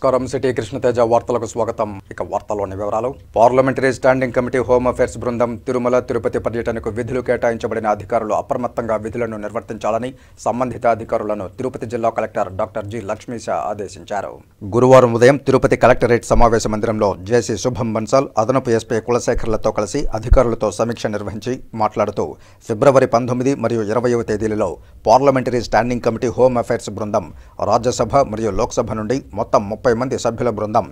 నమస్కారం సిటీ కృష్ణతేజ వార్తలకు స్వాగతం. ఇక వార్తల్లోని వివరాలు. Parliamentary standing committee home affairs బృందం తిరుమల తిరుపతి పర్యటనకు విధులు కేటాయించబడిన అధికారులు అప్రమత్తంగా విధులను నిర్వర్తించాలని సంబంధిత అధికారులను తిరుపతి జిల్లా కలెక్టర్ డాక్టర్ జి లక్ష్మీశ ఆదేశించారు. గురువారం ఉదయం తిరుపతి కలెక్టరేట్ సమావేశ మందిరంలో జేసీ శుభం బన్సాల్, అదనపు ఎస్పీ కులశేఖర్లతో కలిసి అధికారులతో సమీక్ష నిర్వహించి మాట్లాడుతూ ఫిబ్రవరి 19 మరియు 20వ తేదీలలో parliamentary standing committee home affairs బృందం రాజ్యసభ మరియు లోక్సభ నుండి మొత్తం 30 మంది సభ్యుల బృందం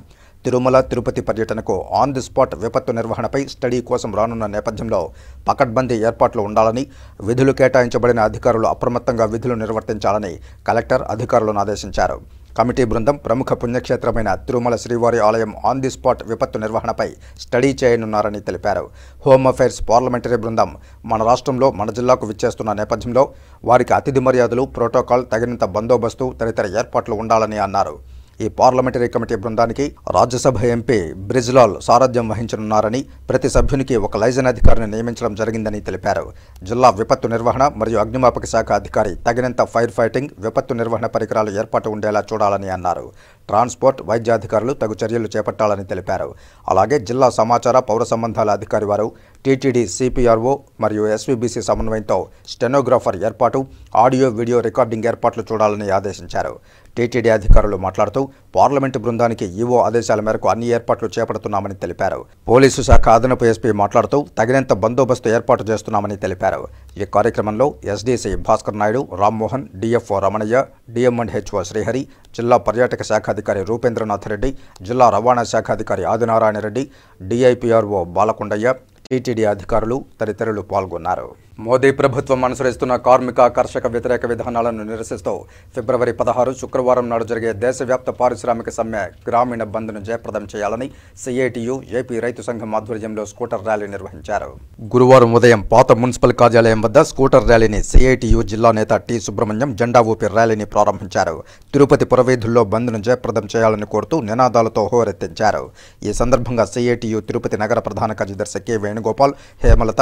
తిరుమల తిరుపతి పర్యటనకు ఆన్ ది స్పాట్ విపత్తు నిర్వహణపై స్టడీ కోసం రానున్న నేపథ్యంలో పకడ్బందీ ఏర్పాట్లు ఉండాలని, విధులు కేటాయించబడిన అధికారులు అప్రమత్తంగా విధులు నిర్వర్తించాలని కలెక్టర్ అధికారులను ఆదేశించారు. కమిటీ బృందం ప్రముఖ పుణ్యక్షేత్రమైన తిరుమల శ్రీవారి ఆలయం ఆన్ ది స్పాట్ విపత్తు నిర్వహణపై స్టడీ చేయనున్నారని తెలిపారు. హోమ్ అఫైర్స్ పార్లమెంటరీ బృందం మన రాష్ట్రంలో మన జిల్లాకు విచ్చేస్తున్న నేపథ్యంలో వారికి అతిథి మర్యాదలు, ప్రోటోకాల్, తగినంత బందోబస్తు తదితర ఏర్పాట్లు ఉండాలని అన్నారు. ఈ పార్లమెంటరీ కమిటీ బృందానికి రాజ్యసభ ఎంపీ బ్రిజ్లాల్ సారథ్యం వహించనున్నారని, ప్రతి సభ్యునికి ఒక లైజన్ అధికారిని నియమించడం జరిగిందని తెలిపారు. జిల్లా విపత్తు నిర్వహణ మరియు అగ్నిమాపక శాఖ అధికారి తగినంత ఫైర్ ఫైటింగ్, విపత్తు నిర్వహణ పరికరాలు ఏర్పాటు ఉండేలా చూడాలని అన్నారు. ట్రాన్స్పోర్ట్, వైద్యాధికారులు తగు చర్యలు చేపట్టాలని తెలిపారు. అలాగే జిల్లా సమాచార పౌర సంబంధాల అధికారి వారు టీటీడీ, సిపిఆర్ఓ మరియు ఎస్వీబీసీ సమన్వయంతో స్టెనోగ్రాఫర్ ఏర్పాటు, ఆడియో వీడియో రికార్డింగ్ ఏర్పాట్లు చూడాలని ఆదేశించారు. టీటీడీ అధికారులు మాట్లాడుతూ పార్లమెంటు బృందానికి ఈవో ఆదేశాల మేరకు అన్ని ఏర్పాట్లు చేపడుతున్నామని తెలిపారు. పోలీసు శాఖ అదనపు ఎస్పీ మాట్లాడుతూ తగినంత బందోబస్తు ఏర్పాటు చేస్తున్నామని తెలిపారు. ఈ కార్యక్రమంలో SDC Bhaskar Naidu, Rammohan, DFO Ramanaiah, DM and HO Srihari, జిల్లా పర్యాటక శాఖ అధికారి రూపేంద్రనాథ్ రెడ్డి, జిల్లా రవాణా శాఖ అధికారి ఆదినారాయణ రెడ్డి, డిఐపిఆర్ఓ బాలకొండయ్య, టీటీడీ అధికారులు తదితరులు పాల్గొన్నారు. మోదీ ప్రభుత్వం అనుసరిస్తున్న కార్మిక, కర్షక వ్యతిరేక విధానాలను నిరసిస్తూ ఫిబ్రవరి 16 శుక్రవారం నాడు జరిగే దేశవ్యాప్త పారిశ్రామిక సమ్మె గ్రామీణ బంద్ను జయప్రదం చేయాలని సిఐటియు, ఏపీ రైతు సంఘం ఆధ్వర్యంలో స్కూటర్ ర్యాలీ నిర్వహించారు. గురువారం ఉదయం పాత మున్సిపల్ కార్యాలయం వద్ద స్కూటర్ ర్యాలీని సిఐటియు జిల్లా నేత టి సుబ్రహ్మణ్యం జెండా ఊపి ర్యాలీని ప్రారంభించారు. తిరుపతి పురవీధుల్లో బంద్ను జయప్రదం చేయాలని కోరుతూ నినాదాలతో హోరెత్తించారు. ఈ సందర్భంగా సిఐటియు తిరుపతి నగర ప్రధాన కార్యదర్శి కె వేణుగోపాల్, హేమలత,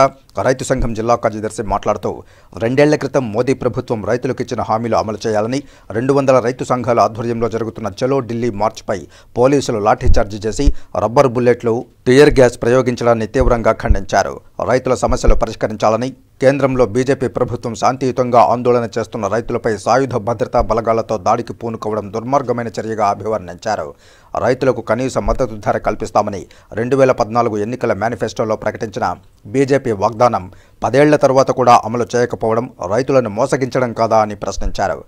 రైతు సంఘం జిల్లా కార్యదర్శి మాట్లాడుతూ 2 ఏళ్ల క్రితం మోదీ ప్రభుత్వం రైతులకు ఇచ్చిన హామీలు అమలు చేయాలని, 200 రైతు సంఘాల ఆధ్వర్యంలో జరుగుతున్న చలో ఢిల్లీ మార్చ్పై పోలీసులు లాఠీచార్జి చేసి రబ్బర్ బుల్లెట్లు, టియర్ గ్యాస్ ప్రయోగించడాన్ని తీవ్రంగా ఖండించారు. రైతుల సమస్యలు పరిష్కరించాలని, కేంద్రంలో బీజేపీ ప్రభుత్వం శాంతియుతంగా ఆందోళన చేస్తున్న రైతులపై సాయుధ భద్రతా బలగాలతో దాడికి పూనుకోవడం దుర్మార్గమైన చర్యగా అభివర్ణించారు. రైతులకు కనీస మద్దతు ధర కల్పిస్తామని 2014 ఎన్నికల మేనిఫెస్టోలో ప్రకటించిన బీజేపీ వాగ్దానం 10 ఏళ్ల తర్వాత కూడా అమలు చేయకపోవడం రైతులను మోసగించడం కాదా అని ప్రశ్నించారు.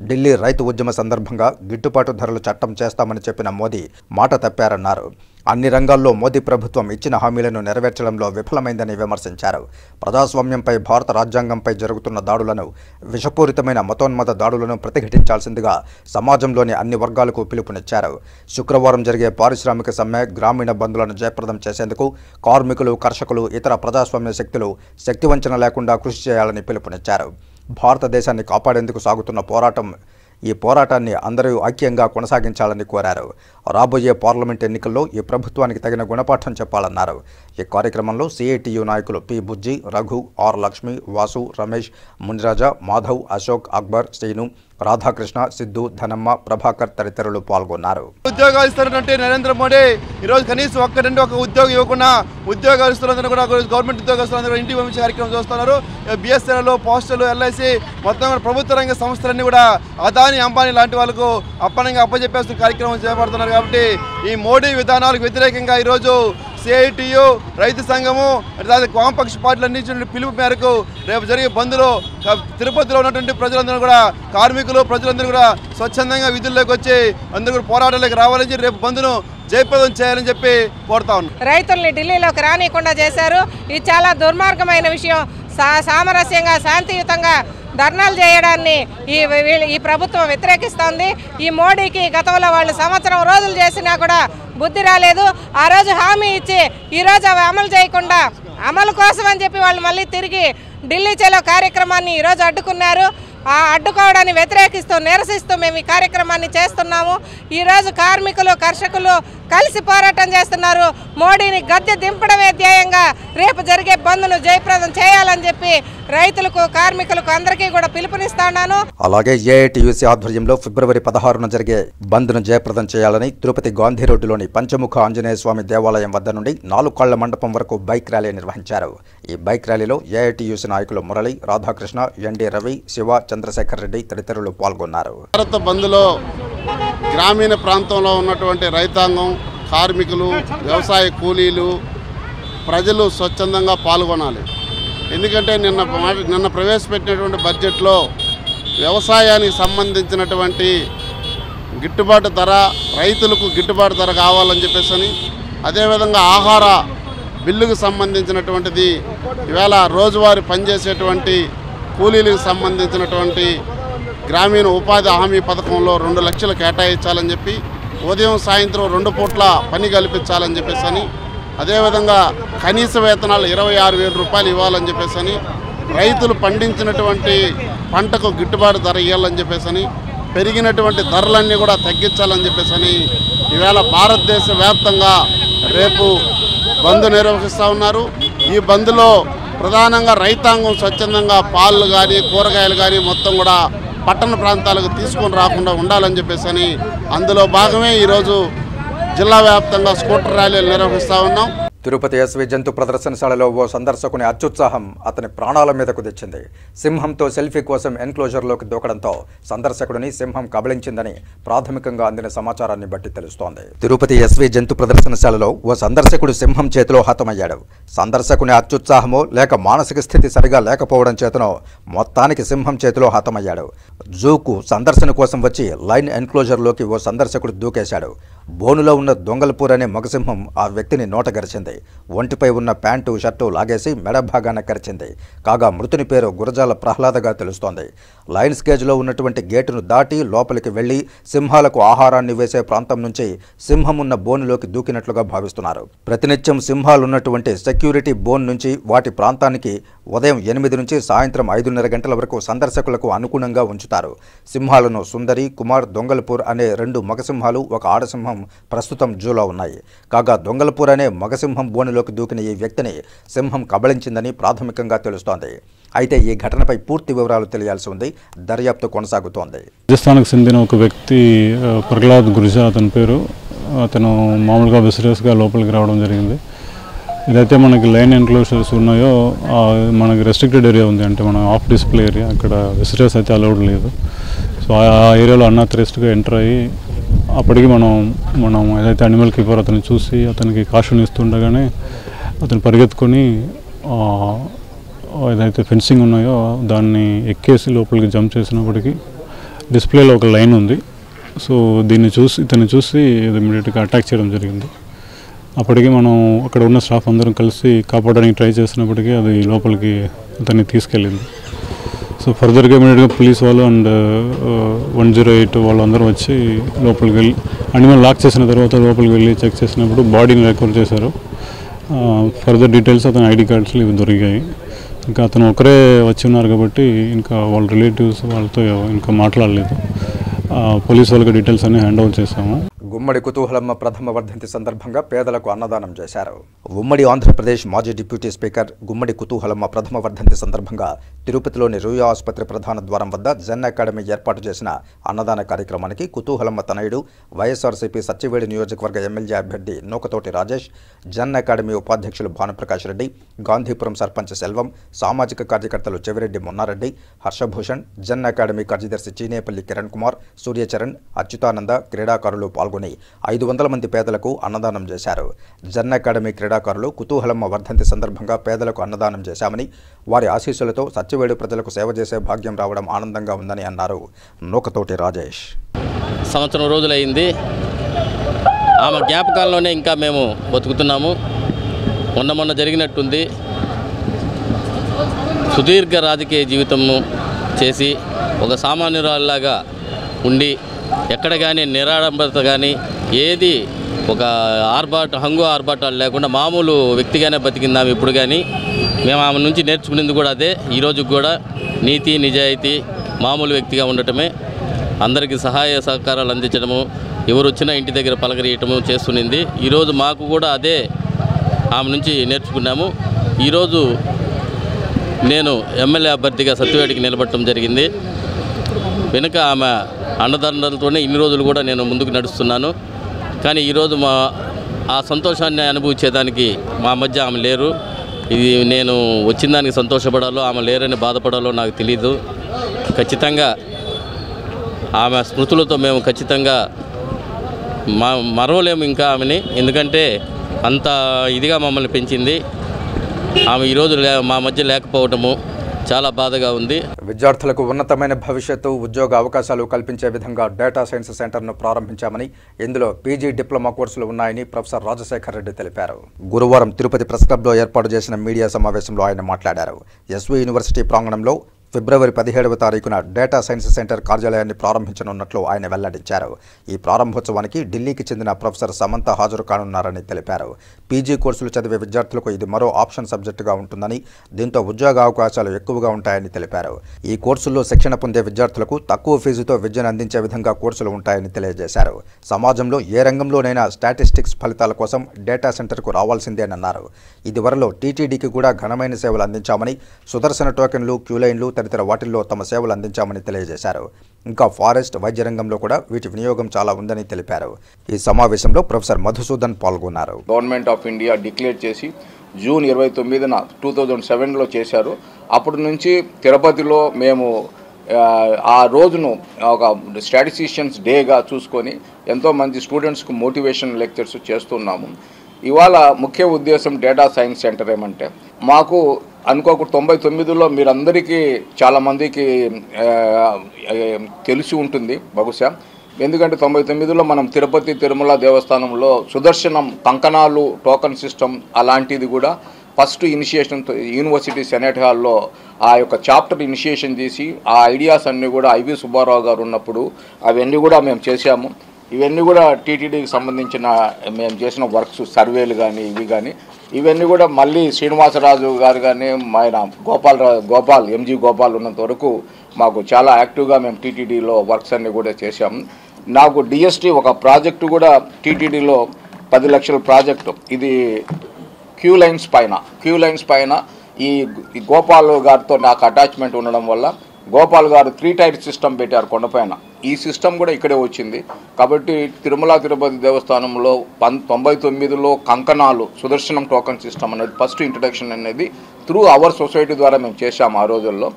ఢిల్లీ రైతు ఉద్యమ సందర్భంగా గిట్టుబాటు ధరలు చట్టం చేస్తామని చెప్పిన మోదీ మాట తప్పారన్నారు. అన్ని రంగాల్లో మోదీ ప్రభుత్వం ఇచ్చిన హామీలను నెరవేర్చడంలో విఫలమైందని విమర్శించారు. ప్రజాస్వామ్యంపై, భారత రాజ్యాంగంపై జరుగుతున్న దాడులను, విషపూరితమైన మతోన్మత దాడులను ప్రతిఘటించాల్సిందిగా సమాజంలోని అన్ని వర్గాలకు పిలుపునిచ్చారు. శుక్రవారం జరిగే పారిశ్రామిక సమ్మె, గ్రామీణ బంధులను జయప్రదం చేసేందుకు కార్మికులు, కర్షకులు, ఇతర ప్రజాస్వామ్య శక్తులు శక్తివంచన లేకుండా కృషి చేయాలని పిలుపునిచ్చారు. భారతదేశాన్ని కాపాడేందుకు సాగుతున్న ఈ పోరాటాన్ని అందరూ ఐక్యంగా కొనసాగించాలని కోరారు. రాబోయే పార్లమెంట్ ఎన్నికల్లో ఈ ప్రభుత్వానికి తగిన గుణపాఠం చెప్పాలన్నారు. ఈ కార్యక్రమంలో సిఐటియు నాయకులు పి బుజ్జి, రఘు, ఆర్ లక్ష్మి, వాసు, రమేష్, మునిరాజా, మాధవ్, అశోక్, అక్బర్, శ్రీను, రాధాకృష్ణ, సిద్ధు, ధనమ్మ, ప్రభాకర్ తదితరులు పాల్గొన్నారు. ఉద్యోగాలు ఇస్తారంటే నరేంద్ర మోడీ ఈరోజు కనీసం ఒక ఉద్యోగం ఇవ్వకుండా ఉద్యోగస్తులందరూ కూడా గవర్నమెంట్ ఉద్యోగస్తులందరూ ఇంటికి పంపించే కార్యక్రమం చూస్తున్నారు. బిఎస్ఎన్ఎల్, పోస్టల్, ఎల్ఐసి మొత్తం ప్రభుత్వ రంగ సంస్థలన్నీ కూడా అదాని, అంబానీ లాంటి వాళ్ళకు అప్పనంగా అప్పచెప్పేస్తున్న కార్యక్రమం చేపడుతున్నారు. కాబట్టి ఈ మోడీ విధానాలకు వ్యతిరేకంగా ఈరోజు సిఐటియు, రైతు సంఘము, వామపక్ష పార్టీలన్నింటి పిలుపు మేరకు రేపు జరిగే బంద్లో తిరుపతిలో ఉన్నటువంటి ప్రజలందరూ కూడా, కార్మికులు, ప్రజలందరూ కూడా స్వచ్ఛందంగా విధుల్లోకి వచ్చి అందరూ కూడా పోరాటాలకు రావాలని రేపు బంద్ను జయప్రదం చేయాలని చెప్పి కోరుతా ఉన్నాం. రైతుల్ని ఢిల్లీలోకి రానియకుండా చేశారు. ఇది చాలా దుర్మార్గమైన విషయం. సామరస్యంగా, శాంతియుతంగా ధర్నాలు చేయడాన్ని ఈ ప్రభుత్వం వ్యతిరేకిస్తోంది. ఈ మోడీకి గతంలో వాళ్ళు సంవత్సరం రోజులు చేసినా కూడా బుద్ధి రాలేదు. ఆ రోజు హామీ ఇచ్చి ఈరోజు అవి అమలు చేయకుండా, అమలు కోసం అని చెప్పి వాళ్ళు మళ్ళీ తిరిగి ఢిల్లీ చలో కార్యక్రమాన్ని ఈరోజు అడ్డుకున్నారు. ఆ అడ్డుకోవడాన్ని వ్యతిరేకిస్తూ, నిరసిస్తూ మేము ఈ కార్యక్రమాన్ని చేస్తున్నాము. ఈరోజు కార్మికులు, కర్షకులు కలిసి పోరాటం చేస్తున్నారు. మోడీని గద్దె దింపడమే ధ్యేయంగా రేపు జరిగే బంద్ను జయప్రదం చేయాలని చెప్పి రైతులకు, కార్మికులకు అందరికీ కూడా పిలుపునిస్తున్నాను. అలాగే ఏఐటీయూసీ ఆధ్వర్యంలో ఫిబ్రవరి 16న జరిగే బంద్ను జయప్రదం చేయాలని తిరుపతి గాంధీ రోడ్డులోని పంచముఖ ఆంజనేయ స్వామి దేవాలయం వద్ద నుండి 4 కాళ్ల మండపం వరకు బైక్ ర్యాలీ నిర్వహించారు. ఈ బైక్ ర్యాలీలో ఏఐటీయూసీ నాయకులు మురళి, రాధాకృష్ణ, ఎన్డీ రవి, శివ, చంద్రశేఖర్ రెడ్డి తదితరులు పాల్గొన్నారు. భారత బంద్లో గ్రామీణ ప్రాంతంలో ఉన్నటువంటి రైతాంగం, కార్మికులు, వ్యవసాయ కూలీలు, ప్రజలు స్వచ్ఛందంగా పాల్గొనాలి. ఎందుకంటే నిన్న ప్రవేశపెట్టినటువంటి బడ్జెట్లో వ్యవసాయానికి సంబంధించినటువంటి గిట్టుబాటు ధర, రైతులకు గిట్టుబాటు ధర కావాలని చెప్పేసి, అదేవిధంగా ఆహార బిల్లుకు సంబంధించినటువంటిది ఈవేళ రోజువారీ పనిచేసేటువంటి కూలీలకు సంబంధించినటువంటి గ్రామీణ ఉపాధి హామీ పథకంలో 2 లక్షలు కేటాయించాలని చెప్పి, ఉదయం సాయంత్రం 2 పూట్ల పని కల్పించాలని చెప్పేసి, అదేవిధంగా కనీస వేతనాలు 26,000 రూపాయలు ఇవ్వాలని చెప్పేసి, రైతులు పండించినటువంటి పంటకు గిట్టుబాటు ధర ఇవ్వాలని చెప్పేసి, పెరిగినటువంటి ధరలన్నీ కూడా తగ్గించాలని చెప్పేసి ఈవేళ భారతదేశ వ్యాప్తంగా రేపు బంద్ నిర్వహిస్తూ ఉన్నారు. ఈ బంద్లో ప్రధానంగా రైతాంగం స్వచ్ఛందంగా పాలు కానీ, కూరగాయలు కానీ మొత్తం కూడా పట్టణ ప్రాంతాలకు తీసుకొని రాకుండా ఉండాలని చెప్పేసి అందులో భాగమే ఈరోజు జిల్లా వ్యాప్తంగా స్కూటర్ ర్యాలీలు నిర్వహిస్తూ ఉన్నాం. తిరుపతి ఎస్వి జంతు ప్రదర్శనశాలలో ఓ సందర్శకుని అత్యుత్సాహం అతని ప్రాణాల మీదకు తెచ్చింది. సింహంతో సెల్ఫీ కోసం ఎన్క్లోజర్లోకి దూకడంతో సందర్శకుడిని సింహం కబళించిందని ప్రాథమికంగా అందిన సమాచారాన్ని బట్టి తెలుస్తోంది. తిరుపతి ఎస్వి జంతు ప్రదర్శనశాలలో ఓ సందర్శకుడు సింహం చేతిలో హతమయ్యాడు. సందర్శకుని అత్యుత్సాహమో లేక మానసిక స్థితి సరిగా లేకపోవడం చేతనో మొత్తానికి సింహం చేతిలో హతమయ్యాడు. జూకు సందర్శన కోసం వచ్చి లైన్ ఎన్క్లోజర్లోకి ఓ సందర్శకుడు దూకేశాడు. బోనులో ఉన్న దొంగల్పూర్ అనే మగసింహం ఆ వ్యక్తిని నోటగరిచింది. ఒంటిపై ఉన్న ప్యాంటు, షర్టు లాగేసి మెడ భాగాన కరిచింది. కాగా మృతుని పేరు గురజాల ప్రహ్లాదగా తెలుస్తోంది. లయన్స్ కేజ్లో ఉన్నటువంటి గేటును దాటి లోపలికి వెళ్లి సింహాలకు ఆహారాన్ని వేసే ప్రాంతం నుంచి సింహం ఉన్న బోనులోకి దూకినట్లుగా భావిస్తున్నారు. ప్రతినిత్యం సింహాలున్నటువంటి సెక్యూరిటీ బోన్ నుంచి వాటి ప్రాంతానికి ఉదయం 8 నుంచి సాయంత్రం 5:30 గంటల వరకు సందర్శకులకు అనుగుణంగా ఉంచుతారు. సింహాలను సుందరి, కుమార్, దొంగల్పూర్ అనే 2 మగసింహాలు, ఒక ఆడసింహం ప్రస్తుతం జూలో ఉన్నాయి. కాగా దొంగల్పూర్ అనే మగసింహం బోనులోకి దూకిన ఈ వ్యక్తిని సింహం కబళించిందని ప్రాథమికంగా తెలుస్తోంది. అయితే ఈ ఘటనపై పూర్తి వివరాలు తెలియాల్సి ఉంది. దర్యాప్తు కొనసాగుతోంది. రాజస్థాన్కు చెందిన ఒక వ్యక్తి ప్రహ్లాద్ గుర్జా అతని పేరు. అతను మామూలుగా విసిరేస్గా లోపలికి రావడం జరిగింది. ఇదైతే మనకి లైన్ ఎన్క్లోజర్స్ ఉన్నాయో మనకి రెస్ట్రిక్టెడ్ ఏరియా ఉంది, అంటే మన ఆఫ్ డిస్ప్లే ఏరియా, అక్కడ విసిరేస్ అయితే అలౌడ్ లేదు. సో ఆ ఏరియాలో అన్అథరైజ్డ్గా ఎంటర్ అయ్యి అప్పటికి మనం ఏదైతే అనిమల్ కీపర్ అతను చూసి అతనికి కాషన్ ఇస్తుండగానే అతను పరిగెత్తుకొని ఏదైతే ఫెన్సింగ్ ఉన్నాయో దాన్ని ఎక్కేసి లోపలికి జంప్ చేసినప్పటికీ డిస్ప్లేలో ఒక లైన్ ఉంది. సో ఇతన్ని చూసి ఇమీడియట్గా అటాక్ చేయడం జరిగింది. అప్పటికి మనం అక్కడ ఉన్న స్టాఫ్ అందరం కలిసి కాపాడడానికి ట్రై చేసినప్పటికీ అది లోపలికి అతన్ని తీసుకెళ్ళింది. సో ఫర్దర్గా ఇమీడియట్గా పోలీస్ వాళ్ళు అండ్ 108 వాళ్ళందరూ వచ్చి లోపలికి వెళ్ళి అనిమల్ లాక్ చేసిన తర్వాత లోపలికి వెళ్ళి చెక్ చేసినప్పుడు బాడీని రికవర్ చేశారు. ఫర్దర్ డీటెయిల్స్ అతని ఐడి కార్డ్స్లో ఇవి దొరికాయి. ఇంకా అతను ఒకరే వచ్చి ఉన్నారు కాబట్టి ఇంకా వాళ్ళ రిలేటివ్స్ వాళ్ళతో ఇంకా మాట్లాడలేదు. పోలీస్ వాళ్ళకి డీటెయిల్స్ అన్ని హ్యాండ్ ఓవర్ చేశాము. గుమ్మడి కుతూహలమ్మ ప్రథమ వర్ధంతి సందర్భంగా పేదలకు అన్నదానం చేశారు. ఉమ్మడి ఆంధ్రప్రదేశ్ మాజీ డిప్యూటీ స్పీకర్ గుమ్మడి కుతూహలమ్మ ప్రథమ వర్ధంతి సందర్భంగా తిరుపతిలోని రూయా ఆసుపత్రి ప్రధాన ద్వారం వద్ద జన్ అకాడమీ ఏర్పాటు చేసిన అన్నదాన కార్యక్రమానికి కుతూహలమ్మ తనయుడు వైఎస్ఆర్సీపీ సత్యవేడి నియోజకవర్గ ఎమ్మెల్యే అభ్యర్థి నూకతోటి రాజేష్, జన్ అకాడమీ ఉపాధ్యక్షులు భానుప్రకాష్ రెడ్డి, గాంధీపురం సర్పంచ్ సెల్వం, సామాజిక కార్యకర్తలు చెవిరెడ్డి మున్నారెడ్డి, హర్షభూషణ్, జన్ అకాడమీ కార్యదర్శి చీనేపల్లి కిరణ్ కుమార్, సూర్యచరణ్, అచ్యుతానంద, క్రీడాకారులు పాల్గొని 500 మంది పేదలకు అన్నదానం చేశారు. జన్ అకాడమీ క్రీడాకారులు కుతూహలమ్మ వర్ధంతి సందర్భంగా పేదలకు అన్నదానం చేశామని, వారి ఆశీస్సులతో సత్యవేడు ప్రజలకు సేవ చేసే భాగ్యం రావడం ఆనందంగా ఉందని అన్నారు నూకతోటి రాజేష్. సంవత్సరం రోజులైంది. ఆమె జ్ఞాపకాల్లోనే ఇంకా మేము బతుకుతున్నాము. మొన్న జరిగినట్టుంది. సుదీర్ఘ రాజకీయ జీవితము చేసి ఒక సామాన్యురాల్లాగా ఉండి ఎక్కడ కానీ నిరాడంబరత కానీ ఏది ఒక హంగు ఆర్భాటాలు లేకుండా మామూలు వ్యక్తిగానే బతికిందాము. ఇప్పుడు కానీ మేము ఆమె నుంచి నేర్చుకునేది కూడా అదే. ఈరోజు కూడా నీతి నిజాయితీ, మామూలు వ్యక్తిగా ఉండటమే, అందరికీ సహాయ సహకారాలు అందించడము, ఎవరు వచ్చినా ఇంటి దగ్గర పలకరియటము చేస్తునింది. ఈరోజు మాకు కూడా అదే ఆమె నుంచి నేర్చుకున్నాము. ఈరోజు నేను ఎమ్మెల్యే అభ్యర్థిగా సత్యవేడికి నిలబడటం జరిగింది. వెనుక ఆమె అండదండలతోనే ఇన్ని రోజులు కూడా నేను ముందుకు నడుస్తున్నాను. కానీ ఈరోజు ఆ సంతోషాన్ని అనుభవించేదానికి మా మధ్య ఆమె లేరు. ఇది నేను వచ్చిన దానికి సంతోషపడాలో ఆమె లేరని బాధపడాలో నాకు తెలీదు. ఖచ్చితంగా ఆమె స్మృతులతో మేము ఖచ్చితంగా మరవలేము ఇంకా ఆమెని. ఎందుకంటే అంత ఇదిగా మమ్మల్ని పెంచింది. ఆమె ఈరోజు మా మధ్య లేకపోవటము చాలా బాధగా ఉంది. విద్యార్థులకు ఉన్నతమైన భవిష్యత్తు, ఉద్యోగ అవకాశాలు కల్పించే విధంగా డేటా సైన్స్ సెంటర్ను ప్రారంభించామని, ఇందులో పీజీ డిప్లొమా కోర్సులు ఉన్నాయని ప్రొఫెసర్ రాజశేఖర్ రెడ్డి తెలిపారు. గురువారం తిరుపతి ప్రెస్ క్లబ్లో ఏర్పాటు చేసిన మీడియా సమావేశంలో ఆయన మాట్లాడారు. ఎస్వి యూనివర్సిటీ ప్రాంగణంలో ఫిబ్రవరి 17వ తారీఖున డేటా సైన్స్ సెంటర్ కార్యాలయాన్ని ప్రారంభించనున్నట్లు ఆయన వెల్లడించారు. ఈ ప్రారంభోత్సవానికి ఢిల్లీకి చెందిన ప్రొఫెసర్ సమంత హాజరు కానున్నారని తెలిపారు. పీజీ కోర్సులు చదివే విద్యార్థులకు ఇది మరో ఆప్షన్ సబ్జెక్టుగా ఉంటుందని, దీంతో ఉద్యోగ అవకాశాలు ఎక్కువగా ఉంటాయని తెలిపారు. ఈ కోర్సుల్లో శిక్షణ పొందే విద్యార్థులకు తక్కువ ఫీజుతో విద్యను అందించే విధంగా కోర్సులు ఉంటాయని తెలియజేశారు. సమాజంలో ఏ రంగంలోనైనా స్టాటిస్టిక్స్ ఫలితాల కోసం డేటా సెంటర్కు రావాల్సిందేనన్నారు. ఇదివరలో టీటీడీకి కూడా ఘనమైన సేవలు అందించామని, సుదర్శన టోకెన్లు, క్యూలైన్లు తదితర వాటిల్లో తమ సేవలు అందించామని తెలియజేశారు. ఇంకా ఫారెస్ట్, వైద్య రంగంలో కూడా వీటి వినియోగం చాలా ఉందని తెలిపారు. ఈ సమావేశంలో ప్రొఫెసర్ మధుసూదన్ పాల్గొన్నారు. గవర్నమెంట్ ఆఫ్ ఇండియా డిక్లేర్ చేసి జూన్ 29న 2007లో చేశారు. అప్పటి నుంచి తిరుపతిలో మేము ఆ రోజును ఒక స్టాటిస్టిషియన్స్ డేగా చూసుకొని ఎంతోమంది స్టూడెంట్స్కు మోటివేషన్ లెక్చర్స్ చేస్తున్నాము. ఇవాళ ముఖ్య ఉద్దేశం డేటా సైన్స్ సెంటర్ ఏమంటే, మాకు అనుకోకుండా 99లో మీరందరికీ చాలామందికి తెలిసి ఉంటుంది బహుశా. ఎందుకంటే 99లో మనం తిరుపతి తిరుమల దేవస్థానంలో సుదర్శనం కంకణాలు టోకన్ సిస్టమ్ అలాంటిది కూడా ఫస్ట్ ఇనిషియేషన్ యూనివర్సిటీ సెనేట్ హాల్లో ఆ యొక్క చాప్టర్ ఇనిషియేషన్ చేసి ఆ ఐడియాస్ అన్నీ కూడా ఐవి సుబ్బారావు గారు ఉన్నప్పుడు అవన్నీ కూడా మేము చేశాము. ఇవన్నీ కూడా టీటీడీకి సంబంధించిన మేము చేసిన వర్క్స్, సర్వేలు కానీ ఇవి కానీ ఇవన్నీ కూడా మళ్ళీ శ్రీనివాసరాజు గారు కానీ ఆయన గోపాల్ ఎంజీ గోపాల్ ఉన్నంత వరకు మాకు చాలా యాక్టివ్గా మేము టీటీడీలో వర్క్స్ అన్నీ కూడా చేశాము. నాకు డిఎస్టీ ఒక ప్రాజెక్టు కూడా టీటీడీలో 10 లక్షల ప్రాజెక్టు, ఇది క్యూ లైన్స్ పైన ఈ గోపాల్ గారితో నాకు అటాచ్మెంట్ ఉండడం వల్ల గోపాల్ గారు 3 టైర్ సిస్టమ్ పెట్టారు కొండపైన. ఈ సిస్టమ్ కూడా ఇక్కడే వచ్చింది. కాబట్టి తిరుపతి దేవస్థానంలో 99లో కంకణాలు సుదర్శనం టోకన్ సిస్టమ్ అనేది ఫస్ట్ ఇంట్రడక్షన్ అనేది త్రూ అవర్ సొసైటీ ద్వారా మేము చేశాము ఆ రోజుల్లో.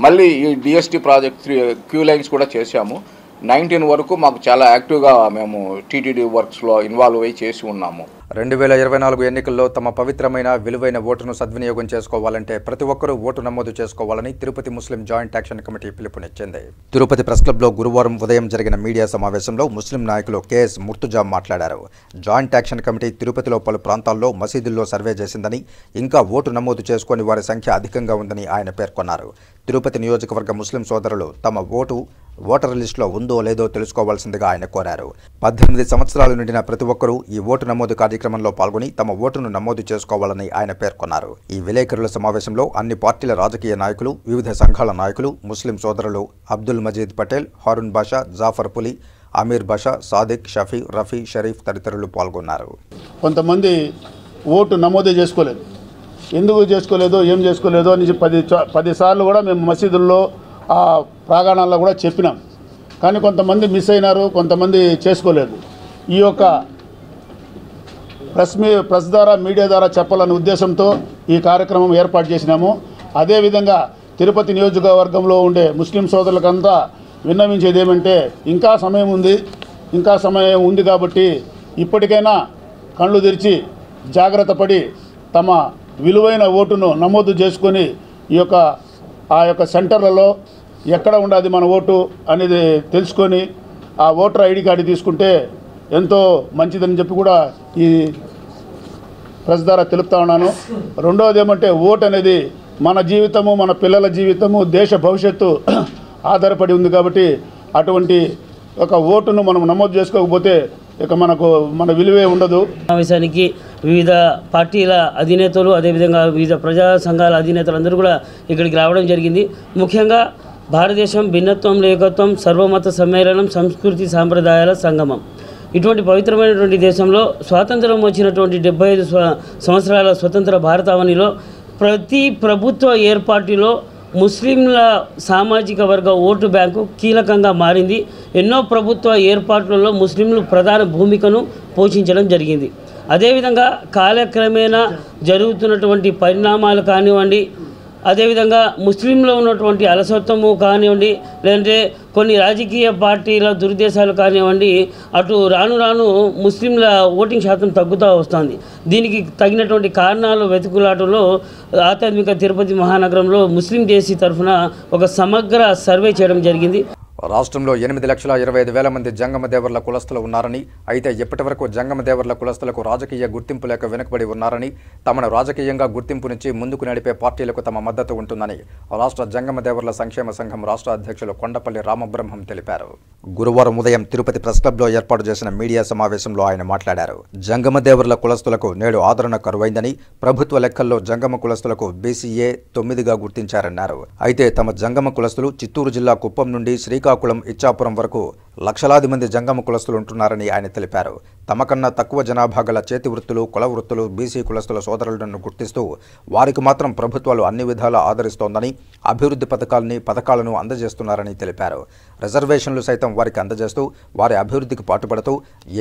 మళ్ళీ ఈ డిఎస్టీ ప్రాజెక్ట్ క్యూ లైన్స్ కూడా చేశాము. 19 వరకు మాకు చాలా యాక్టివ్గా మేము టీటీడీ వర్క్స్లో ఇన్వాల్వ్ అయ్యి చేసి ఉన్నాము. 2024 ఎన్నికల్లో తమ పవిత్రమైన విలువైన ఓటును సద్వినియోగం చేసుకోవాలంటే ప్రతి ఒక్కరూ ఓటు నమోదు చేసుకోవాలని తిరుపతి ముస్లిం జాయింట్ యాక్షన్ కమిటీ పిలుపునిచ్చింది. తిరుపతి ప్రెస్ క్లబ్లో గురువారం ఉదయం జరిగిన మీడియా సమావేశంలో ముస్లిం నాయకులు కెఎస్ ముర్తుజా మాట్లాడారు. జాయింట్ యాక్షన్ కమిటీ తిరుపతిలో పలు ప్రాంతాల్లో మసీదుల్లో సర్వే చేసిందని, ఇంకా ఓటు నమోదు చేసుకుని వారి సంఖ్య అధికంగా ఉందని ఆయన పేర్కొన్నారు. తిరుపతి నియోజకవర్గ ముస్లిం సోదరులు తమ ఓటర్ లిస్టులో ఉందో లేదో తెలుసుకోవాల్సిందిగా ఆయన కోరారు. 18 సంవత్సరాలు నిండిన ప్రతి ఒక్కరూ ఈ ఓటు నమోదు కార్యక్రమంలో పాల్గొని తమ ఓటును నమోదు చేసుకోవాలని ఆయన పేర్కొన్నారు. ఈ విలేకరుల సమావేశంలో అన్ని పార్టీల రాజకీయ నాయకులు, వివిధ సంఘాల నాయకులు, ముస్లిం సోదరులు అబ్దుల్ మజీద్ పటేల్, హారూన్ బాషా, జాఫర్ పులి, అమీర్ బాషా, సాదిక్, షఫీ, రఫీ, షరీఫ్ తదితరులు పాల్గొన్నారు. కొంతమంది ఓటు నమోదు చేసుకోలేదు. ఎందుకు చేసుకోలేదో, ఏం చేసుకోలేదో అని 10 సార్లు కూడా మేము మసీదుల్లో ఆ ప్రాంగణాల్లో కూడా చెప్పినాం. కానీ కొంతమంది మిస్ అయినారు, కొంతమంది చేసుకోలేదు. ఈ యొక్క ప్రెస్ ద్వారా, మీడియా ద్వారా చెప్పాలనే ఉద్దేశంతో ఈ కార్యక్రమం ఏర్పాటు చేసినాము. అదేవిధంగా తిరుపతి నియోజకవర్గంలో ఉండే ముస్లిం సోదరులకంతా విన్నవించేది ఏమంటే, ఇంకా సమయం ఉంది కాబట్టి ఇప్పటికైనా కళ్ళు తెరిచి జాగ్రత్త పడి తమ విలువైన ఓటును నమోదు చేసుకొని ఆ యొక్క సెంటర్లలో ఎక్కడ ఉండాది మన ఓటు అనేది తెలుసుకొని ఆ ఓటర్ ఐడి కార్డు తీసుకుంటే ఎంతో మంచిదని చెప్పి కూడా ఈ ప్రెస్ ద్వారా తెలుపుతా ఉన్నాను. రెండవది ఏమంటే, ఓటు అనేది మన జీవితము, మన పిల్లల జీవితము, దేశ భవిష్యత్తు ఆధారపడి ఉంది. కాబట్టి అటువంటి ఒక ఓటును మనం నమోదు చేసుకోకపోతే ఇక మన విలువే ఉండదు. సమావేశానికి వివిధ పార్టీల అధినేతలు, అదేవిధంగా వివిధ ప్రజా సంఘాల అధినేతలు అందరూ కూడా ఇక్కడికి రావడం జరిగింది. ముఖ్యంగా భారతదేశం భిన్నత్వం ఏకత్వం సర్వమత సమ్మేళనం సంస్కృతి సాంప్రదాయాల సంగమం. ఇటువంటి పవిత్రమైనటువంటి దేశంలో స్వాతంత్రం వచ్చినటువంటి 75 సంవత్సరాల స్వతంత్ర భారతావనిలో ప్రతి ప్రభుత్వ ఏర్పాటులో ముస్లింల సామాజిక వర్గ ఓటు బ్యాంకు కీలకంగా మారింది. ఎన్నో ప్రభుత్వ ఏర్పాట్లలో ముస్లింలు ప్రధాన భూమికను పోషించడం జరిగింది. అదేవిధంగా కాలక్రమేణా జరుగుతున్నటువంటి పరిణామాలు కానివ్వండి, అదేవిధంగా ముస్లింలో ఉన్నటువంటి అలసత్వము కానివ్వండి, లేదంటే కొన్ని రాజకీయ పార్టీల దురుద్దేశాలు కానివ్వండి, అటు రాను రాను ముస్లింల ఓటింగ్ శాతం తగ్గుతూ వస్తుంది. దీనికి తగినటువంటి కారణాలు వెతుకులాటలో ఆధ్యాత్మిక తిరుపతి మహానగరంలో ముస్లిం దేశీ తరఫున ఒక సమగ్ర సర్వే చేయడం జరిగింది. రాష్ట్రంలో 8,25,000 మంది జంగమ దేవర్ల కులస్తులు ఉన్నారని, అయితే ఇప్పటివరకు జంగమ దేవర్ల కులస్తులకు రాజకీయ గుర్తింపు లేక వెనుకబడి ఉన్నారని, తమను రాజకీయంగా గుర్తింపునిచ్చి ముందుకు నడిపే పార్టీలకు తమ మద్దతు ఉంటుందని రాష్ట్ర జంగమ దేవర్ల సంక్షేమ సంఘం రాష్ట్ర అధ్యక్షులు కొండపల్లి రామబ్రహ్మం తెలిపారు. గురువారం ఉదయం తిరుపతి ప్రెస్ క్లబ్లో ఏర్పాటు చేసిన మీడియా సమావేశంలో ఆయన మాట్లాడారు. జంగమ దేవర్ల కులస్తులకు నేడు ఆదరణ కరువైందని, ప్రభుత్వ లెక్కల్లో జంగమ కులస్తులకు BCA 9గా గుర్తించారన్నారు. అయితే తమ జంగమ కులస్తులు చిత్తూరు జిల్లా కుప్పం నుండి శ్రీకాకుళం, ఇచ్చాపురం వరకు లక్షలాది మంది జంగమ కులస్తులు ఉంటున్నారని ఆయన తెలిపారు. తమకన్నా తక్కువ జనాభా గల చేతి వృత్తులు, కుల వృత్తులు, BC కులస్తుల సోదరులను గుర్తిస్తూ వారికి మాత్రం ప్రభుత్వాలు అన్ని విధాలా ఆదరిస్తోందని, అభివృద్ధి పథకాలను అందజేస్తున్నారని తెలిపారు. రిజర్వేషన్లు సైతం వారికి అందజేస్తూ వారి అభివృద్ధికి పాటుపడుతూ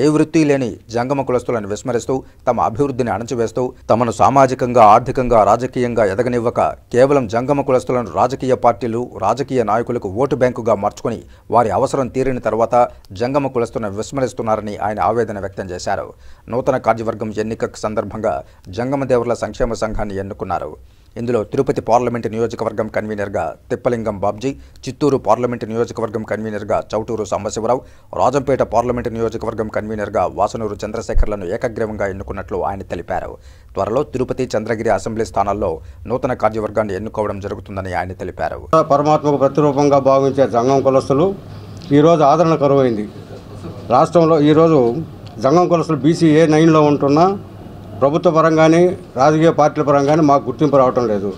ఏ వృత్తి లేని జంగమ కులస్తులను విస్మరిస్తూ తమ అభివృద్ధిని అణచివేస్తూ తమను సామాజికంగా, ఆర్థికంగా, రాజకీయంగా ఎదగనివ్వక కేవలం జంగమ కులస్తులను రాజకీయ పార్టీలు, రాజకీయ నాయకులకు ఓటు బ్యాంకుగా మార్చుకుని వారి అవసరం తీరిన తర్వాత జంగమ కులస్తులను విస్మరిస్తున్నారని ఆయన ఆవేదన వ్యక్తం చేశారు. నూతన కార్యవర్గం ఎన్నిక సందర్భంగా జంగమ దేవర్ల సంక్షేమ సంఘాన్ని ఎన్నుకున్నారు. ఇందులో తిరుపతి పార్లమెంటు నియోజకవర్గం కన్వీనర్గా తిప్పలింగం బాబ్జీ, చిత్తూరు పార్లమెంటు నియోజకవర్గం కన్వీనర్గా చౌటూరు సాంబశివరావు, రాజంపేట పార్లమెంటు నియోజకవర్గం కన్వీనర్గా వాసనూరు చంద్రశేఖర్లను ఏకగ్రీవంగా ఎన్నుకున్నట్లు ఆయన తెలిపారు. త్వరలో తిరుపతి, చంద్రగిరి అసెంబ్లీ స్థానాల్లో నూతన కార్యవర్గాన్ని ఎన్నుకోవడం జరుగుతుందని ఆయన తెలిపారు. పరమాత్మకు ప్రతిరూపంగా భావించే జంగం కులస్తులు ఈరోజు ఆదరణ కరువైంది. రాష్ట్రంలో ఈరోజు జంగం కులస్తులు BCA 9లో ఉంటున్న ప్రభుత్వ పరంగానే, రాజకీయ పార్టీల పరంగానే మాకు గుర్తింపు రావటం లేదు.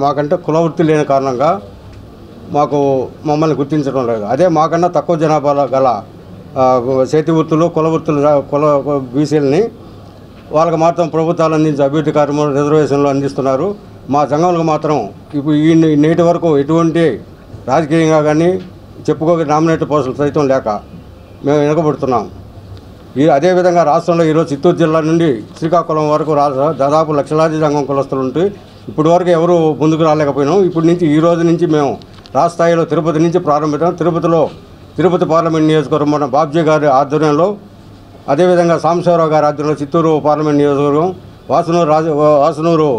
మాకంటే కులవృత్తి లేని కారణంగా మమ్మల్ని గుర్తించడం లేదు. అదే మాకన్నా తక్కువ జనాభాలో గల చేతి వృత్తులు, కుల BCలని వాళ్ళకి మాత్రం ప్రభుత్వాలు అందించే అభివృద్ధి కార్యక్రమాలు, రిజర్వేషన్లు అందిస్తున్నారు. మా జంగంలకు మాత్రం ఇప్పుడు ఈ నేటి వరకు ఎటువంటి రాజకీయంగా కానీ చెప్పుకోక నామినేటెడ్ పోస్టులు సైతం లేక మేము వెనుకబడుతున్నాం. అదేవిధంగా రాష్ట్రంలో ఈరోజు చిత్తూరు జిల్లా నుండి శ్రీకాకుళం వరకు దాదాపు లక్షలాది జంగం కులస్తులు ఉంటే ఇప్పటి వరకు ఎవరు ముందుకు రాలేకపోయినాం. ఈ రోజు నుంచి మేము రాష్ట్ర స్థాయిలో తిరుపతి నుంచి ప్రారంభించాం. తిరుపతి పార్లమెంట్ నియోజకవర్గం మన బాబ్జీ గారి ఆధ్వర్యంలో, అదేవిధంగా సాంబశివరావు గారి ఆధ్వర్యంలో చిత్తూరు పార్లమెంట్ నియోజకవర్గం, వాసనూరు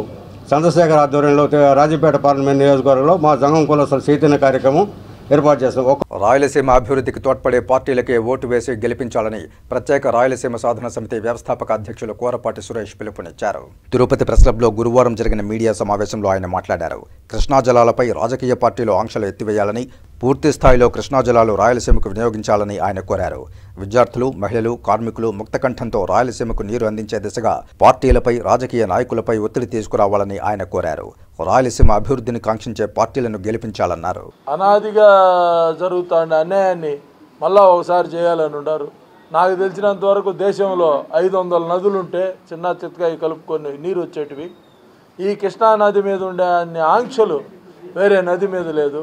చంద్రశేఖర్ ఆధ్వర్యంలో రాజంపేట పార్లమెంట్ నియోజకవర్గంలో మా జంగం కులస్తుల చైతన్య కార్యక్రమం ఏర్పాటు చేస్తాం. రాయలసీమ అభివృద్ధికి తోడ్పడే పార్టీలకే ఓటు వేసి గెలిపించాలని ప్రత్యేక రాయలసీమ సాధన సమితి వ్యవస్థాపక అధ్యక్షులు కోరపాటి సురేష్ పిలుపునిచ్చారు. తిరుపతి ప్రెస్ క్లబ్లో గురువారం జరిగిన మీడియా సమావేశంలో ఆయన మాట్లాడారు. కృష్ణా జలాలపై రాజకీయ పార్టీలు ఆంక్షలు ఎత్తివేయాలని, పూర్తి స్థాయిలో కృష్ణా జలాలు రాయలసీమకు వినియోగించాలని ఆయన కోరారు. విద్యార్థులు, మహిళలు, కార్మికులు ముక్తకంఠంతో రాయలసీమకు నీరు అందించే దిశగా పార్టీలపై, రాజకీయ నాయకులపై ఒత్తిడి తీసుకురావాలని ఆయన కోరారు. రాయలసీమ అభివృద్ధిని కాంక్షించే పార్టీలను గెలిపించాలన్నారు. అనాదిగా జరుగుతున్న అన్యాయాన్ని మళ్ళా ఒకసారి చేయాలని ఉన్నారు. నాకు తెలిసినంత వరకు దేశంలో 500 నదులుంటే చిన్న చిత్తగా కలుపుకొని నీరు వచ్చేటివి. ఈ కృష్ణా నది మీద ఉండే అన్ని ఆంక్షలు వేరే నది మీద లేదు.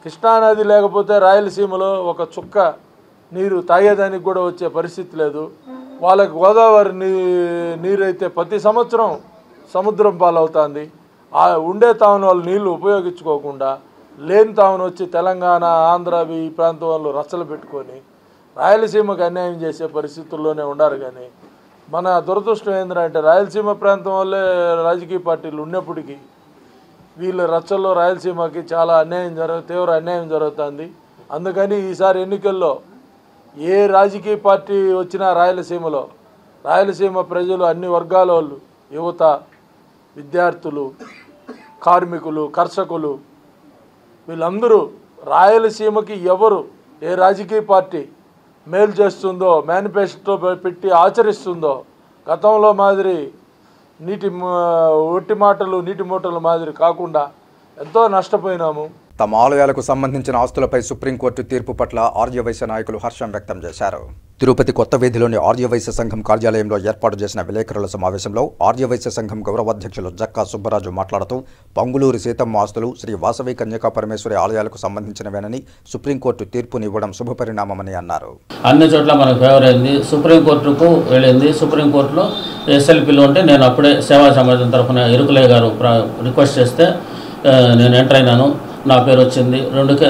కృష్ణానది లేకపోతే రాయలసీమలో ఒక చుక్క నీరు తాగేదానికి కూడా వచ్చే పరిస్థితి లేదు. వాళ్ళకి గోదావరి నీరు అయితే ప్రతి సంవత్సరం సముద్రం పాలవుతుంది. ఉండే తావును వాళ్ళు నీళ్లు ఉపయోగించుకోకుండా లేని తావును వచ్చి తెలంగాణ, ఆంధ్ర ఈ ప్రాంతం వాళ్ళు రచ్చలు పెట్టుకొని రాయలసీమకు అన్యాయం చేసే పరిస్థితుల్లోనే ఉన్నారు. కానీ మన దురదృష్టం ఏంటంటే రాయలసీమ ప్రాంతం వల్లే రాజకీయ పార్టీలు ఉన్నప్పటికీ వీళ్ళ రచ్చల్లో రాయలసీమకి చాలా తీవ్ర అన్యాయం జరుగుతుంది. అందుకని ఈసారి ఎన్నికల్లో ఏ రాజకీయ పార్టీ వచ్చినా రాయలసీమ ప్రజలు, అన్ని వర్గాల వాళ్ళు, యువత, విద్యార్థులు, కార్మికులు, కర్షకులు వీళ్ళందరూ రాయలసీమకి ఏ రాజకీయ పార్టీ మేలు చేస్తుందో, మేనిఫెస్టో పెట్టి ఆచరిస్తుందో, గతంలో మాదిరి ఒట్టి మాటలు నీటి మూటల మాదిరి కాకుండా ఎంతో నష్టపోయినాము. తమ ఆలయాలకు సంబంధించిన ఆస్తులపై సుప్రీంకోర్టు తీర్పు పట్ల ఆర్యవైశ్య నాయకులు హర్షం వ్యక్తం చేశారు. తిరుపతి కొత్త వీధిలోని ఆర్యవైశ్య సంఘం కార్యాలయంలో ఏర్పాటు చేసిన విలేకరుల సమావేశంలో ఆర్యవైశ్య సంఘం గౌరవాధ్యక్షులు జక్కా సుబ్బరాజు మాట్లాడుతూ పొంగులూరి సీతమ్మ ఆస్తులు శ్రీ వాసవి కన్యకా పరమేశ్వరి ఆలయాలకు సంబంధించినవేనని సుప్రీంకోర్టు తీర్పునివ్వడం శుభపరిణామమని అన్నారు. అన్ని చోట్ల మనకు ఫేవర్ అయింది. సుప్రీంకోర్టుకు వెళ్ళింది. సుప్రీంకోర్టులో ఎస్ఎల్పీలో ఉంటే నేను అప్పుడే సేవా సమాజం తరఫున ఇరుకులయ్య గారు రిక్వెస్ట్ చేస్తే నేను ఎంటర్ అయినాను. నా పేరు వచ్చింది.